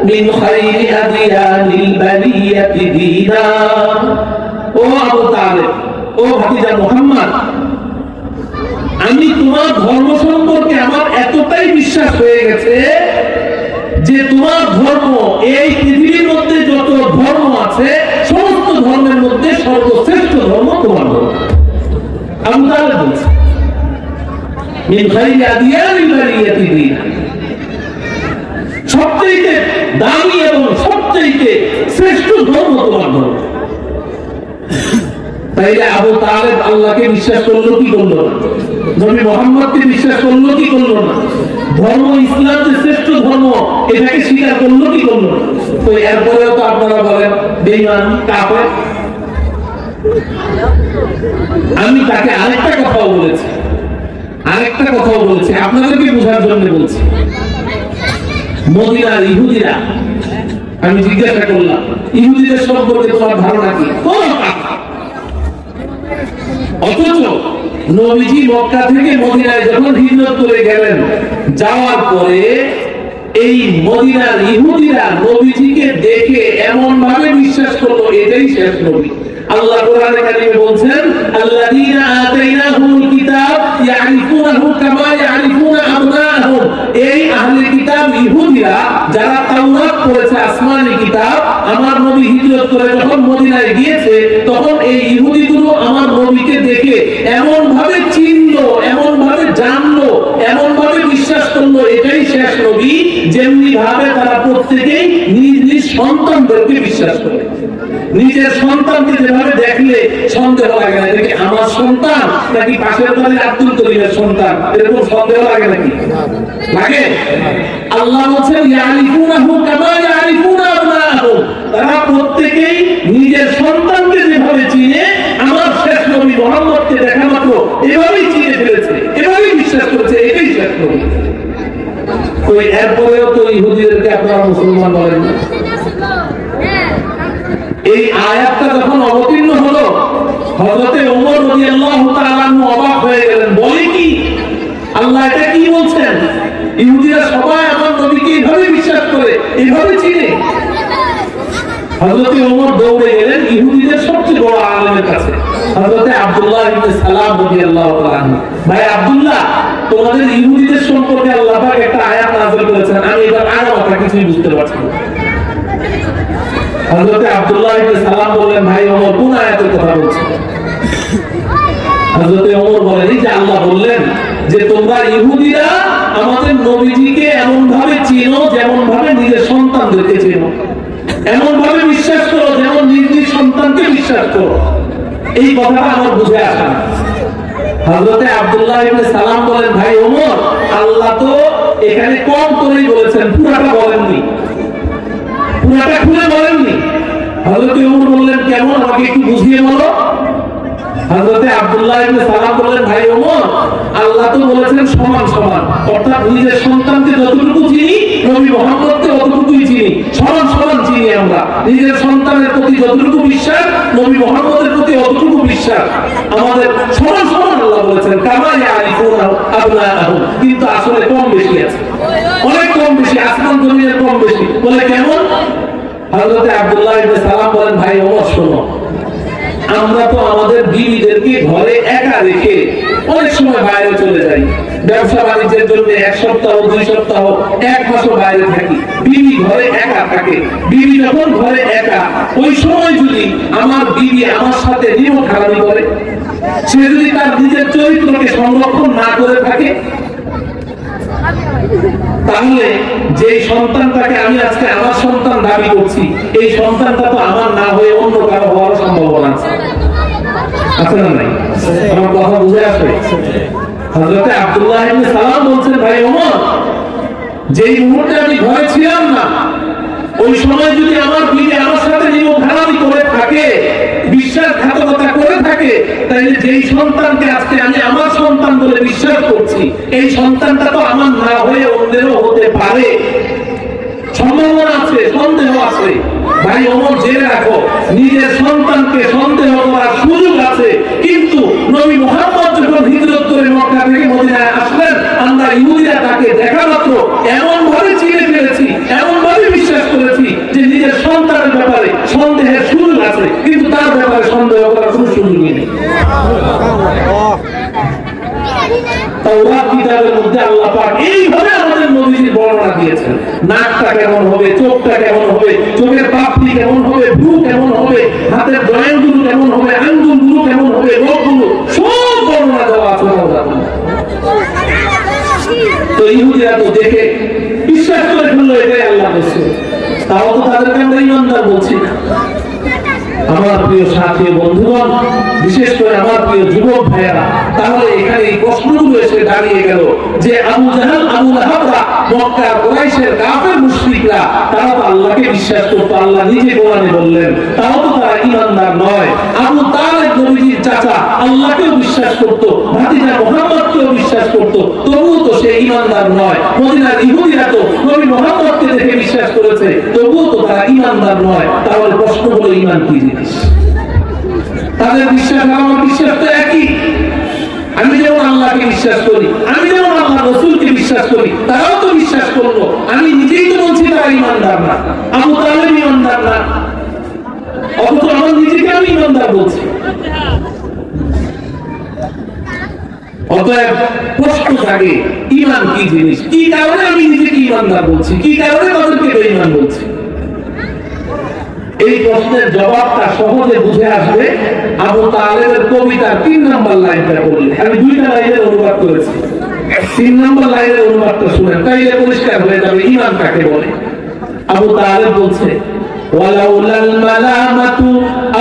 মিন খায়রি আদিয়ানিল বারিয়াতি দীনা। ও আবু তালেব, ও ভাতিজা মুহাম্মদ, আমি তোমার ধর্ম সম্পর্কে আমার এতটাই বিশ্বাস হয়ে গেছে যে তোমার ধর্ম এই পৃথিবীর মধ্যে যত ধর্ম আছে সমস্ত ধর্মের মধ্যে সর্বশ্রেষ্ঠ ধর্ম তোমার ধর্ম। আবু তালেব বলছে, মিন খায়রি আদিয়ানিল বারিয়াতি দীনা, সবচেয়ে দামি এবং সবচেয়ে শ্রেষ্ঠ ধর্ম তোমার ধর্ম। তাইলে আবু তালেব আল্লাহকে বিশ্বাস করলো কি করলো না? নবী মুহাম্মদকে বিশ্বাস করলো কি করলো না? ধর্ম ইসলাম যে শ্রেষ্ঠ ধর্ম এটাকে স্বীকার করলো কি করলো না? তো এরপরেও তো আপনারা বলেন বেঈমান, কাফের। আমি তাকে আরেকটা কথাও বলেছি, আপনাদেরকে বোঝার জন্য বলছি। মদিনার ইহুদিরা, আমি জিজ্ঞাসা করলাম, ইহুদিদের সম্পর্কে তোমার ধারণা কি? অথচ নবীজি মক্কা থেকে মদিনায় যখন হিজরত করে গেলেন, যাওয়ার পরে এই মদিনার ইহুদিরা নবীজিকে দেখে এমন ভাবে বিশ্বাস করলো এটাই শেষ নবী। আল্লাহ কোরআনে কারিমে বলছেন, আল্লাযীনা আতাইনাহুমুল কিতাব ইয়ারিফুনাহু কামা ইয়ারিফুনা আবনাআহুম। এই আহলে কিতাব ইহুদিরা যারা তাওরাত পড়েছে, আসমানি কিতাব, আমার নবী হিজরত করে যখন মদিনায় গিয়েছে তখন এই ইহুদিগুলো আমার নবীকে দেখে এমন ভাবে চিনলো, এমন ভাবে জানলো, এমন ভাবে বিশ্বাস করলো এটাই শেষ নবী, যেমনি ভাবে তারা প্রত্যেকেই নিজ নিজ সন্তানদেরকে বিশ্বাস করে। নিজের সন্তানকে যেভাবে দেখলে সন্দেহ লাগে না, এটা কি আমার সন্তান নাকি পাশের বাড়ির আব্দুল করিমের সন্তান, এরকম সন্দেহ লাগে নাকি? লাগে। আল্লাহ বলছেন, ইয়ারিফুনাহু কামা ইয়ারিফুনা আবনাআহুম, তারা প্রত্যেকেই নিজের সন্তানকে যেভাবে চিনে আমার শেষ নবী মুহাম্মদকে দেখা মাত্র এভাবেই চিনে ফেলেছে, এভাবেই বিশ্বাস করেছে এটাই শেষ নবী। তো এরপরেও তো ইহুদিদেরকে আপনারা মুসলমান বলেন না। এই আয়াতটা যখন অবতীর্ণ হলো, হযরতে ওমর রাদিয়াল্লাহু তাআলা আনহু অবাক হয়ে গেলেন, বলে কি আল্লাহ এটা কি বলছেন? ইহুদিরা সবাই আমার নবীকে এইভাবে বিশ্বাস করে, এইভাবে চিনে। হযরতে ওমর দৌড়ে গেলেন ইহুদিদের সবচেয়ে বড় আলেমের কাছে, হযরতে আব্দুল্লাহ ইবনে সালাম রাদিয়াল্লাহু তাআলা আনহু। ভাই আব্দুল্লাহ, তোমাদের ইহুদিদের সম্পর্কে আল্লাহ পাক একটা আয়াত নাযিল করেছেন, আমি এটার আরো কথা কিছুই বুঝতে পারছি না। হযরত আব্দুল্লাহ ইবনে সালাম বললেন, ভাই ওমর কোন আয়াতের কথা বলছো? হযরত ওমর বলেন, এই যে আল্লাহ বললেন যে তোমরা ইহুদিরা আমাদের নবীজিকে এমন ভাবে চিনো যেমন ভাবে নিজের সন্তানদেরকে চিনো, এমন ভাবে বিশ্বাস করো যেমন নিজের সন্তানকে বিশ্বাস করো। এই কথাটা আমার বুঝে আসে না। হযরত আব্দুল্লাহ ইবনে সালাম বলেন, ভাই ওমর, আল্লাহ তো এখানে কম করেই বলেছেন, পুরাটা বলেননি, পুরাটা খুলে বলেননি। হযরত ওমর বললেন, কেমন, আমাকে একটু বুঝিয়ে বলো। হযরত আব্দুল্লাহ ইবনে সালাম বললেন, ভাই ওমর, আল্লাহ তো বলেছেন সমান সমান, অর্থাৎ নিজের সন্তানকে যতটুকু চিনি নবী মুহাম্মদকে ততটুকুই চিনি, সমান সমান চিনি আমরা। নিজের সন্তানের প্রতি যতটুকু বিশ্বাস নবী মুহাম্মদের প্রতি অতটুকু বিশ্বাস আমাদের সমান সমান আল্লাহ বলেছেন, কামা ইয়ারিফুনা আবনাআহুম। কিন্তু আসলে কম বেশি আছে, অনেক কম বেশি, আসমান জমিনের কম বেশি। বলে কেমন? হযরত আব্দুল্লাহ ইবনে সালাম বলেন, ভাই ওমর শোনো, আমরা তো আমাদের বিবিদেরকে ঘরে একা রেখে অনেক সময় বাইরে চলে যাই, ব্যবসা বাণিজ্যের জন্য 1 সপ্তাহ 2 সপ্তাহ 1 মাসও বাইরে থাকি, বিবি ঘরে একা থাকে। বিবি যখন ঘরে একা, ওই সময় যদি আমার বিবি আমার সাথে নিয়ম খারাপি করে, সে যদি তার নিজের চরিত্রকে সংরক্ষণ না করে থাকে, তাহলে যে সন্তানটাকে আমি আজকে আমার সন্তান দাবি করছি, এই সন্তানটা তো আমার না হয়ে অন্য কারো হওয়ার সম্ভাবনা আছে, আছে না নাই? আমার কথা বুঝে আসে? হযরত আব্দুল্লাহ ইবনে সালাম বলছেন, ভাই ওমর, যেই মুহূর্তে আমি ঘরে ছিলাম না, ওই সময় যদি আমার বিবি আমার সাথে নিমখানামি করে থাকে, বিশ্বাসঘাতকতা করে থাকে, তাহলে যেই সন্তানকে আজকে আমি আমার সন্তান বলে বিশ্বাস করছি, এই সন্তানটা তো আমার না হয়ে অন্যেরও হতে পারে, সম্ভাবনা আছে, সন্দেহ আছে। ভাই ওমর, জেনে রাখো, নিজের সন্তানকে সন্দেহ করার সুযোগ আছে, কিন্তু নবী মুহাম্মদ যখন হিজরত করে মক্কা থেকে মদিনায় আসলেন, আমরা ইহুদিরা তাকে দেখা মাত্র এমন ভাবে চিনে ফেলেছি, এমন ভাবে বিশ্বাস করেছি যে নিজের সন্তানের ব্যাপারে সন্দেহের সুযোগ আছে, কিন্তু তার ব্যাপারে সন্দেহ করার কোনো সুযোগই নেই। তাওরাত কিতাবের মধ্যে আল্লাহ পাক এইভাবে আমাদের নবীজির বর্ণনা দিয়েছেন, নাকটা কেমন হবে, চোখটা কেমন হবে, চোখের পাপড়ি কেমন হবে, ভ্রু কেমন হবে, হাতের জয়েন্টগুলো কেমন হবে, আঙ্গুলগুলো কেমন হবে, নখগুলো, সব বর্ণনা দেওয়া আছে। তো ইহুদিরা তো দেখে বিশ্বাস করে ফেললো এটাই আল্লাহ বলছে, তাও তো তাদেরকে আমরা ইমানদার বলছি না। আমার প্রিয় সাথী বন্ধুগণ, বিশেষ করে আমার প্রিয় যুবক ভাইয়েরা, তাহলে এখানে এই প্রশ্নগুলো এসে দাঁড়িয়ে গেল যে আবু জাহাল, আবু লাহাবরা, মক্কা কুরাইশের কাফের মুশরিকরা, তারা তো আল্লাহকে বিশ্বাস করতো, আল্লাহ নিজে কোরআনে বললেন, তাও তো তারা ঈমানদার নয়। আবু তালেব নবীজির চাচা, আল্লাহকেও বিশ্বাস করতো, ভাতিজা মুহাম্মদকেও বিশ্বাস করতো, তবুও তো সে ঈমানদার নয়। মদিনার ইহুদিরা তো নবী মুহাম্মদকে দেখে বিশ্বাস করেছে, তবুও তো তারা ঈমানদার নয়। তাহলে প্রশ্ন হলো, ঈমান কি জিনিস? তাদের বিশ্বাস আর আমার বিশ্বাস তো একই। আমি যেমন আল্লাহকে বিশ্বাস করি, আমি যেমন আল্লাহ রাসূলকে বিশ্বাস করি, তারাও তো বিশ্বাস করলো। আমি নিজেই তো বলছি তারা ঈমানদার না, আবু তালেব ঈমানদার না, অথচ আমার নিজেকে আমি ঈমানদার বলছি। অতএব প্রশ্ন জাগে, ঈমান কি জিনিস? কি কারণে আমি নিজেকে ঈমানদার বলছি, কি কারণে তাদেরকে বেঈমান বলছি? এই প্রশ্নের জবাবটা সহজে বুঝে আসবে আবু তালেবের কবিতার 3 নম্বর লাইনটা পড়লে। আমি 2টা লাইনের অনুবাদ করেছি, 3 নম্বর লাইনের অনুবাদটা শুনেন, তাইলে পরিষ্কার হয়ে যাবে ঈমান কাকে বলে। আবু তালেব বলছে, ওয়ালাউলাল মালামাতু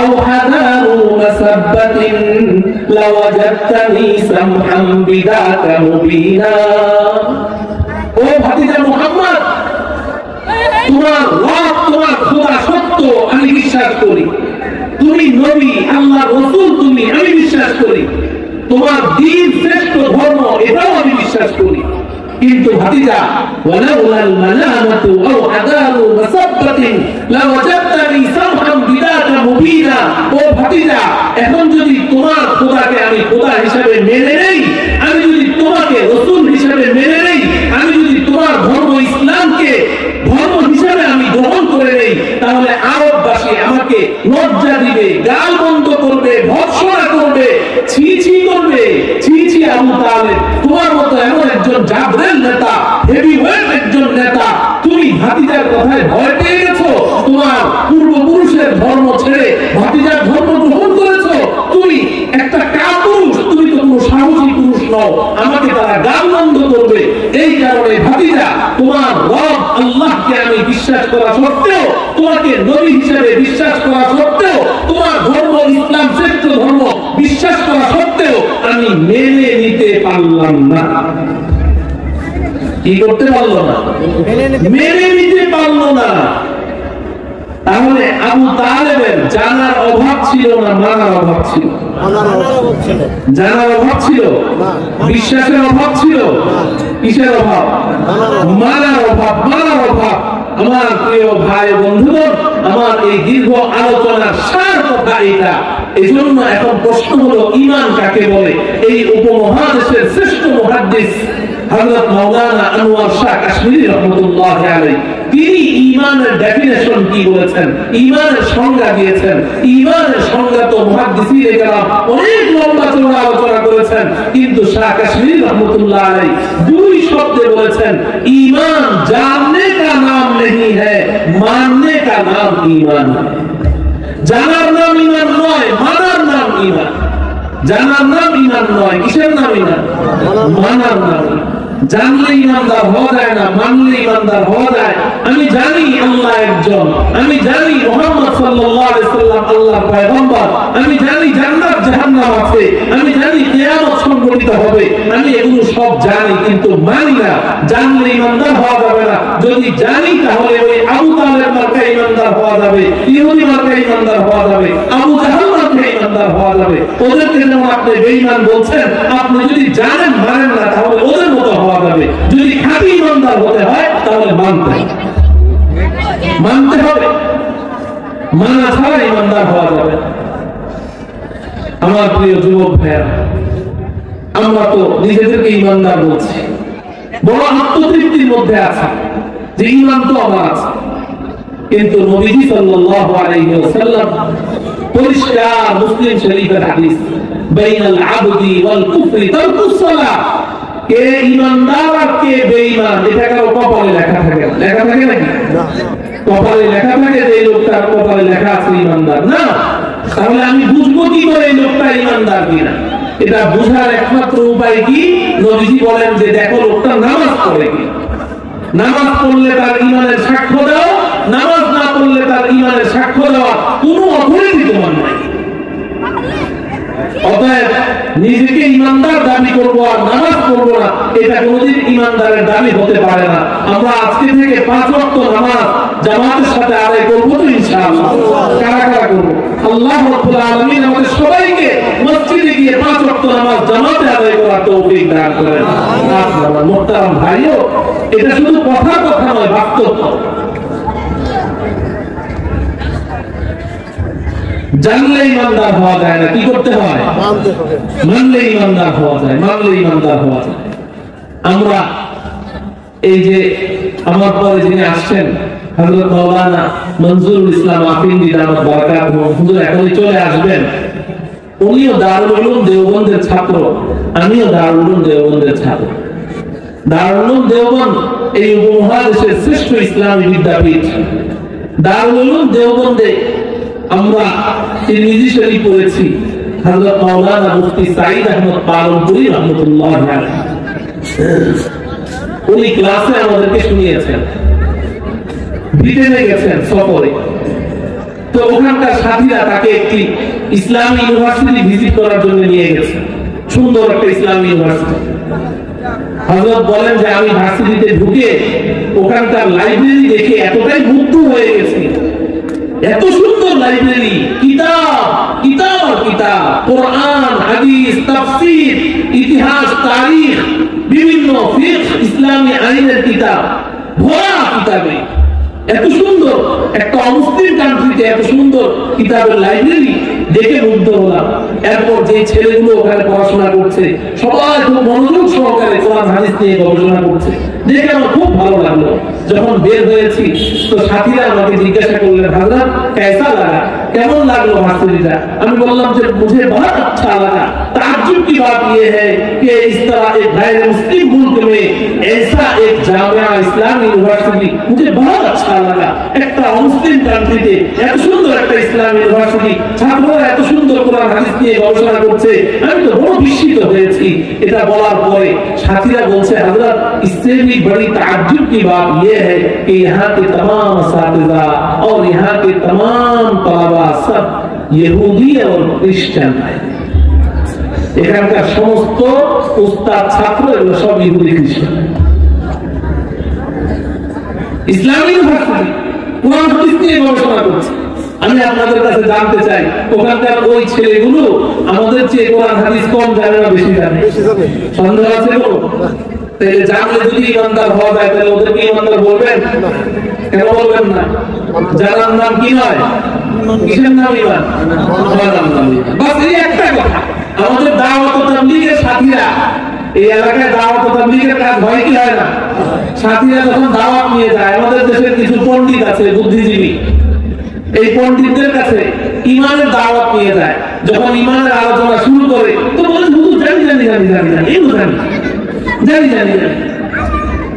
আও হাদারু মাসাব্বাতিন লাওয়াজাদতানি সামহাম বিদাকা মুবিনা। ও ভাতিজা মুহাম্মদ, তোমার রব, তোমার খোদা সত্য, আমি বিশ্বাস করি। তুমি নবী, আল্লাহ রাসূল, তুমি, আমি বিশ্বাস করি। তোমার দ্বীন শ্রেষ্ঠ ধর্ম, এটাও আমি বিশ্বাস করি। কিন্তু ভাতিজা, ওয়ালাউলাল মালামাতু আও হাদারু মাসাব্বাতিন লাওয়াজাদতানি সামহাম বিদাকা মুবিনা। ও ভাতিজা, এখন যদি তোমার খোদাকে আমি খোদা হিসেবে মেনে নেই, আমি যদি তোমাকে রাসূল হিসেবে মেনে নেই, আমি যদি তোমার ধর্ম ইসলামকে ধর্ম হিসেবে আমি গ্রহণ করে নেই, তাহলে আরববাসী আমাকে লজ্জা দিবে, গাল বন্ধ করবে, ভৎসনা করবে, ছি ছি করবে। ছি ছি আবু তালেব, তোমার মতো এমন একজন জাবরেল নেতা, হেভিওয়েট একজন নেতা, তুমি ভাতিজার কথায় ভয় পেয়ে গেছো? তোমার পূর্বপুরুষ করা সত্ত্বেও, তোমাকে নবী হিসেবে বিশ্বাস করা সত্ত্বেও, তোমার ধর্ম ইসলাম শ্রেষ্ঠ ধর্ম বিশ্বাস করা সত্ত্বেও আমি মেনে নিতে পারলাম না। কি করতে পারলো না? মেনে নিতে পারলো না। তাহলে আবু তালেবের জানার অভাব ছিল না মানার অভাব ছিল? জানার অভাব ছিল, বিশ্বাসের অভাব ছিল, কিসের অভাব? মানার অভাব। মানার অভাব। আমার প্রিয় ভাই বন্ধুগণ, আমার এই দীর্ঘ আলোচনার সার কথা এটা। এই জন্য এখন প্রশ্ন হলো ঈমান কাকে বলে? এই উপমহাদেশের শ্রেষ্ঠ মুহাদ্দিস হযরত মাওলানা আনোয়ার শাহ কাশ্মীরি রাহমাতুল্লাহি আলাইহি তিনি ঈমানের ডেফিনিশন কি বলেছেন, ঈমানের সংজ্ঞা দিয়েছেন। ঈমানের সংজ্ঞা তো মুহাদ্দিসিনে কেরাম অনেক লম্বা চওড়া আলোচনা করেছেন, কিন্তু শাহ কাশ্মীরি রাহমাতুল্লাহি আলাইহি দুই শব্দে বলেছেন, ঈমান জাননে কা নাম नहीं है, मानने का नाम ईमान है। জানার নাম ঈমান নয়, মানার নাম ঈমান। জানার নাম ঈমান নয়, কিসের নাম ঈমান? মানার নাম। জানলে ঈমানদার হওয়া যায় না, মানলে ঈমানদার হওয়া যায়। আমি জানি আল্লাহ একজন, আমি জানি মুহাম্মদ সাল্লাল্লাহু আলাইহি সাল্লাম আল্লাহর পয়গম্বর, আমি জানি জান্নাত জাহান্নাম আছে, আমি জানি কিয়ামত সংঘটিত হবে, আমি এগুলো সব জানি, কিন্তু মানি না। জানলে ঈমানদার হওয়া যাবে না। যদি জানি তাহলে ওই আবু তালেব মার্কা ঈমানদার হওয়া যাবে, ইহুদি মার্কা ঈমানদার হওয়া যাবে, আবু জাহল মার্কা ঈমানদার হওয়া যাবে। ওদেরকে যেমন আপনি বেঈমান বলছেন, আপনি যদি জানেন মানেন না, তাহলে ওদের মতো হওয়া যাবে। যদি খাঁটি ঈমানদার হতে হয় তাহলে মানতে হবে। মানা ছাড়া ঈমানদার হওয়া যাবে। আমার প্রিয় যুবক ভাইরা, আমরা তো নিজেদেরকে ঈমানদার বলছি, বড় আত্মতৃপ্তির মধ্যে আছে যে ঈমান তো আমার আছে, কিন্তু নবীজি সাল্লাল্লাহু আলাইহি ওয়াসাল্লাম পরিষ্কার মুসলিম শরীফের হাদিস, বাইনাল আবদি ওয়াল কুফরি তারকুস সালাহ, কে ঈমানদার আর কে বেঈমান এটা কারো কপালে লেখা থাকে? লেখা থাকে নাকি? না। কপালে লেখা থাকে যে এই লোকটার কপালে লেখা আছে ঈমানদার না? তাহলে আমি বুঝবো কি করে এই লোকটা ঈমানদার কিনা? এটা বুঝার একমাত্র উপায় কি? নবীজি বলেন যে দেখো লোকটা নামাজ পড়ে কি। নামাজ পড়লে তার ঈমানের সাক্ষ্য দাও, নামাজ না পড়লে তার ঈমানের সাক্ষ্য দেওয়া কোনো অথরিটি তোমার নাই। অতএব নিজেকে ঈমানদার দাবি করবো আর নামাজ পড়বো না, এটা কোনোদিন ঈমানদারের দাবি হতে পারে না। আমরা আজকে থেকে 5 ওয়াক্ত নামাজ জামাতের সাথে আদায় করবো তো ইনশাআল্লাহ। কারা কারা করবো? আল্লাহ রাব্বুল আলামিন আমাদের সবাইকে মসজিদে গিয়ে 5 ওয়াক্ত নামাজ জামাতে আদায় করার তৌফিক দান করেন। আপনারা মুহতারাম ভাইও, এটা শুধু কথা নয়, বাস্তব। জানলে ঈমানদার হওয়া যায় না, কি করতে হয়? মানলে ঈমানদার হওয়া যায়, মানলে ঈমানদার হওয়া যায়। আমরা এই যে আমার পরে যিনি আসছেন হযরত মাওলানা মনজুরুল ইসলাম আফিন্দি দামাত বারাকাতুহু, হুজুর এখনই চলে আসবেন। উনিও দারুল উলুম দেওবন্দের ছাত্র, আমিও দারুল উলুম দেওবন্দের ছাত্র। দারুল উলুম দেওবন্দ এই উপমহাদেশের শ্রেষ্ঠ ইসলামী বিদ্যাপীঠ। দারুল উলুম দেওবন্দে আমরা তিরমিজি শরীফ পড়েছি, হযরত মাওলানা মুফতি সাঈদ আহমদ পালনপুরি রাহমাতুল্লাহি আলাইহি উনি ক্লাসে আমাদেরকে শুনিয়েছেন। ব্রিটেনে গেছেন সফরে, তো ওখানকার সাথীরা তাকে একটি ইসলামী ইউনিভার্সিটি ভিজিট করার জন্য নিয়ে গেছে, সুন্দর একটা ইসলামী ইউনিভার্সিটি। হযরত বলেন যে আমি ভার্সিটিতে ঢুকে ওখানকার লাইব্রেরি দেখে এতটাই মুগ্ধ হয়ে গেছি। এত সুন্দর লাইব্রেরি, কিতাব কিতাব আর কিতাব, কোরআন, হাদিস, তাফসীর, ইতিহাস, তারিখ, বিভিন্ন ফিকহ, ইসলামী আইনের কিতাব, ভরা কিতাবে। এত সুন্দর একটা অমুসলিম কান্ট্রিতে এত সুন্দর কিতাবের লাইব্রেরি দেখে মুগ্ধ হলাম। এরপর যে ছেলেগুলো ওখানে পড়াশোনা করছে সবাই খুব মনোযোগ সহকারে কোরআন হাদিস নিয়ে গবেষণা করছে, দেখে আমার খুব ভালো লাগলো। যখন বের হয়েছি তো সাথীরা আমাকে জিজ্ঞাসা করলেন, হযরত কেসা লাগা, কেমন লাগলো ভার্সিটিটা? আমি বললাম যে মুझे बहुत अच्छा लगा। ताज्जुब की बात ये है कि इस तरह एक गैर मुस्लिम मुल्क में ऐसा एक जामिया इस्लामी यूनिवर्सिटी मुझे बहुत अच्छा लगा। একটা মুসলিম কান্ট্রিতে এত সুন্দর একটা ইসলামী ইউনিভার্সিটি, ছাত্ররা এত সুন্দর কোরআন হাদিস নিয়ে নিয়ে গবেষণা করছে, আমি তো বড় বিস্মিত হয়েছি। এটা বলার পরে সাথীরা বলছে, হযরত इससे भी बड़ी ताज्जुब की बात ये है कि यहाँ के तमाम असातिज़ा और यहाँ के तमाम तलबा सब यहूदी और क्रिश्चियन है। এখানকার সমস্ত উস্তাদ ছাত্র এগুলো সব ইহুদি খ্রিস্টান। ইসলামী ইউনিভার্সিটি কোরআন হাদিস নিয়ে গবেষণা করছে। আমি আপনাদের কাছে জানতে চাই, ওখানকার ওই ছেলেগুলো আমাদের চেয়ে কোরআন হাদিস কম জানে না বেশি জানে? সন্দেহ আছে কোনো? তাহলে জানলে যদি ইমানদার হওয়া যায় তাহলে ওদেরকে ইমানদার বলবেন? কেন বলবেন না? জানার নাম কি নয়? কিসের নাম ইমান? জানার নাম। বাস এই একটা কথা। আমাদের দাওয়াত ও তাবলীগের সাথীরা এই এলাকায় দাওয়াত ও তাবলীগের কাজ হয় কি হয় না? সাথীরা যখন দাওয়াত নিয়ে যায়, আমাদের দেশের কিছু পণ্ডিত আছে, বুদ্ধিজীবী, এই পণ্ডিতদের কাছে ইমানের দাওয়াত নিয়ে যায়। যখন ইমানের আলোচনা শুরু করে তো বলে হুজুর জানি জানি জানি জানি জানি এই জানি জানি জানি জানি।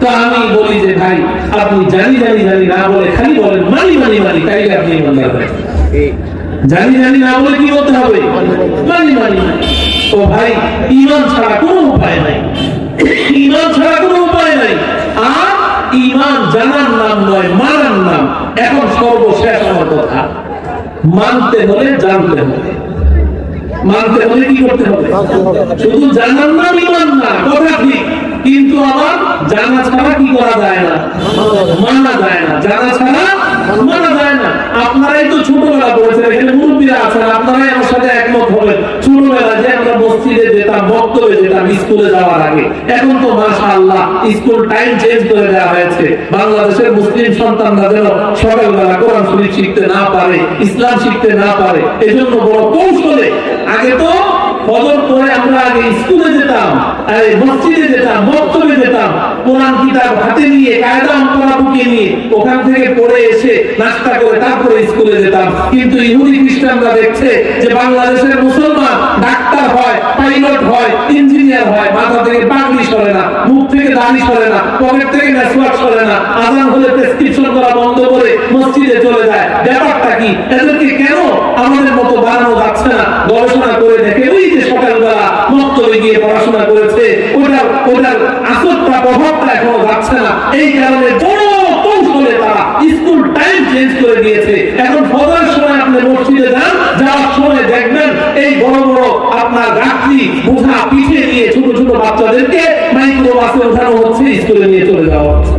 তো আমি বলি যে ভাই, আপনি জানি জানি জানি না বলে খালি বলেন মানি মানি মানি, তাইলে আপনি ইমানদার হবেন। জানি জানি না বলে কি বলতে হবে? মানি মানি মানি। তো ভাই, ঈমান ছাড়া কোনো উপায় নাই, ঈমান ছাড়া কোনো উপায় নাই। আর ঈমান জানার নাম নয়, মানার নাম। এখন সর্বশেষ আমার কথা, মানতে হলে জানতে হবে। মানতে হলে কি করতে হবে? শুধু জানার নাম ঈমান না, কথা ঠিক, কিন্তু আমার জানা ছাড়া কি করা যায় না? মানা যায় না। জানা ছাড়া মানা যায় না। আপনারাই তো ছোটবেলা পড়েছেন, এখানে মুরব্বীরা আছেন, আপনারাই আমার সাথে একমত হবেন। ছোটবেলা যে আমরা মসজিদে যেতাম, বক্তব্যে যেতাম স্কুলে যাওয়ার আগে, এখন তো মাশাআল্লাহ স্কুল টাইম চেঞ্জ করে দেওয়া হয়েছে। বাংলাদেশের মুসলিম সন্তানরা যেন সকালবেলা কোরআন শরীফ শিখতে না পারে, ইসলাম শিখতে না পারে, এজন্য বড় কৌশলে আগে তো ফজর পরে আমরা আগে স্কুলে যেতাম, মসজিদে যেতাম, বক্তব্যে যেতাম, কোরআন কিতাব হাতে নিয়ে, কায়দা অঙ্করা বুকে নিয়ে ওখান থেকে পড়ে এসে নাস্তা করে তারপরে স্কুলে যেতাম। কিন্তু ইহুদি খ্রিস্টানরা দেখছে যে বাংলাদেশের মুসলমান ডাক্তার হয়, পাইলট হয়, ইঞ্জিনিয়ার হয়, মাথা থেকে পাগড়ি সরে না, মুখ থেকে দাড়ি সরে না, পকেট থেকে মেসওয়াক সরে না, আযান হলে প্রেসক্রিপশন করা বন্ধ করে মসজিদে চলে যায়। ব্যাপারটা কি? এদেরকে কেন আমাদের মতো বানানো যাচ্ছে না? গবেষণা করে দেখে ওই যে সকালবেলা মক্তবে গিয়ে পড়াশোনা করেছে, ওটার আসরটা প্রভাবটা এখনো যাচ্ছে না। এই কারণে বড় কৌশলে তারা স্কুল টাইম চেঞ্জ করে দিয়েছে। এখন ফজরের সময় আপনি মসজিদে যান, যাওয়ার সময় দেখবেন এই বড় বড় আপনার গাছটি বোঝা পিঠে নিয়ে ছোট ছোট বাচ্চাদেরকে মাইক্রো বাসে ওঠানো হচ্ছে, স্কুলে নিয়ে চলে যাওয়া হচ্ছে।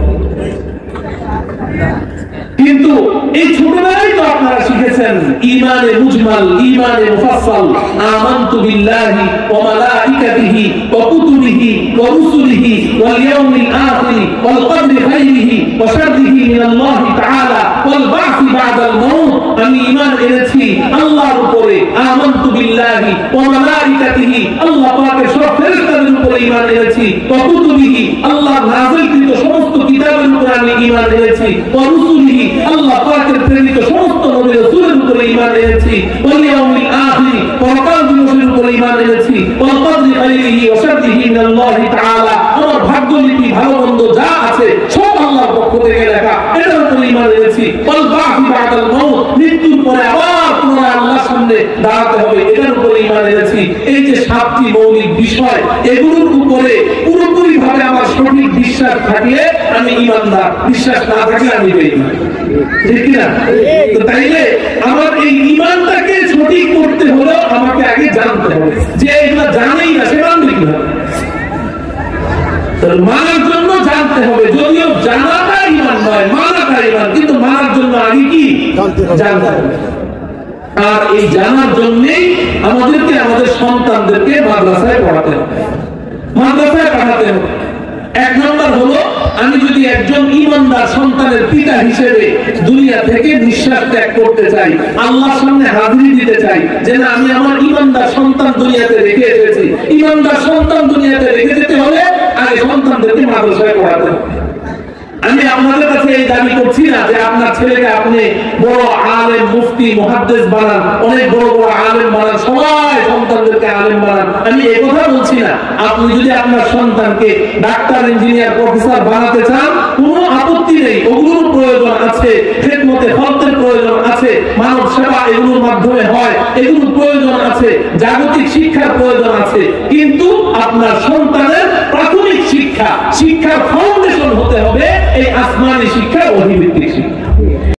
কিন্তু এই ছোটবেলায় তো আপনারা শিখেছেন ঈমানে মুজমাল, ঈমানে মুফাসসাল, আমানতু বিল্লাহি ওয়া মালাইকাতিহি ওয়া কুতুবিহি ওয়া রুসুলিহি ওয়াল ইয়াউমিল আখির ওয়াল কদরি খাইরিহি ওয়া শাররিহি মিনাল্লাহি তাআলা ওয়াল বা'সি বা'দাল মাউত। আমি ঈমান এনেছি আল্লাহর উপরে, আমানতু বিল্লাহি ওয়া মালাইকাতিহি, আল্লাহ পাকের সব ফেরেশতাদের উপরে ঈমান এনেছি, ওয়া কুতুবিহি, আল্লাহ নাযিলকৃত সমস্ত কিতাবের উপরে আমি ঈমান এনেছি, ওয়া রুসুলিহি, আল্লাহ পাকের প্রেরিত সমস্ত নবী রাসূলের উপরে ঈমান এনেছি, ওয়াল ইয়াউমিল আখির, পরকাল দিবসের উপরে ঈমান এনেছি, ওয়াল কদরি খাইরিহি ওয়া শাররিহি মিনাল্লাহি তাআলা। আমার ভাগ্যলিপি ভালো মন্দ যা আছে সব আল্লাহর পক্ষ থেকে লেখা, এটার উপরে ঈমান এনেছি। ওয়াল বা'সি বা'দাল মাউত, মৃত্যুর পরে আবার পুনরায় আল্লাহর সামনে দাঁড়াতে হবে, এটার উপরে ঈমান এনেছি। এই যে সাতটি মৌলিক বিষয়, এগুলোর উপরে পুরোপুরি ভাবে আমার সঠিক বিশ্বাস থাকলে আমি ঈমানদার, বিশ্বাস না থাকলে আমি বেঈমান। ঠিক না? তো তাইলে আমার এই ঈমানটাকে সঠিক করতে হলে আমাকে আগে জানতে হবে। যে এগুলো জানেই না সে মানবে কিভাবে? মানার জন্য জানতে হবে, যদিও জানাটা ঈমান নয়, মানাটা ঈমান, কিন্তু মানার জন্য আগে কি জানতে হবে। আর এই জানার জন্যই আমাদেরকে আমাদের সন্তানদেরকে মাদ্রাসায় পড়াতে হবে, মাদ্রাসায় পাঠাতে হবে। এক নম্বর হলো, আমি যদি একজন ঈমানদার সন্তানের পিতা হিসেবে দুনিয়া থেকে নিঃশ্বাস ত্যাগ করতে চাই, আল্লাহর সামনে হাজিরি দিতে চাই যে না, আমি আমার ঈমানদার সন্তান দুনিয়াতে রেখে এসেছি, ঈমানদার সন্তান দুনিয়াতে রেখে যেতে হলে আগে সন্তানদেরকে মাদ্রাসায় পড়াতে হবে। আমি আপনাদের কাছে এই দাবি করছি না যে আপনার ছেলেকে আপনি বড় আলেম, মুফতি, মুহাদ্দিস বানান, অনেক বড় বড় আলেম বানান, সবাই সন্তানদেরকে আলেম বানান, আমি এই কথা বলছি না। আপনি যদি আপনার সন্তানকে ডাক্তার, ইঞ্জিনিয়ার, প্রফেসর বানাতে চান, কোনো আপত্তি নেই, ওগুলোর প্রয়োজন আছে, খেদমতে খলকের প্রয়োজন আছে, আছে, মানব সেবা এগুলোর মাধ্যমে হয়, এগুলোর প্রয়োজন আছে, জাগতিক শিক্ষার প্রয়োজন আছে, কিন্তু আপনার সন্তানের প্রাথমিক শিক্ষার ফাউন্ডেশন হতে হবে এই আসমানি শিক্ষা, ওহী ভিত্তিক শিক্ষা।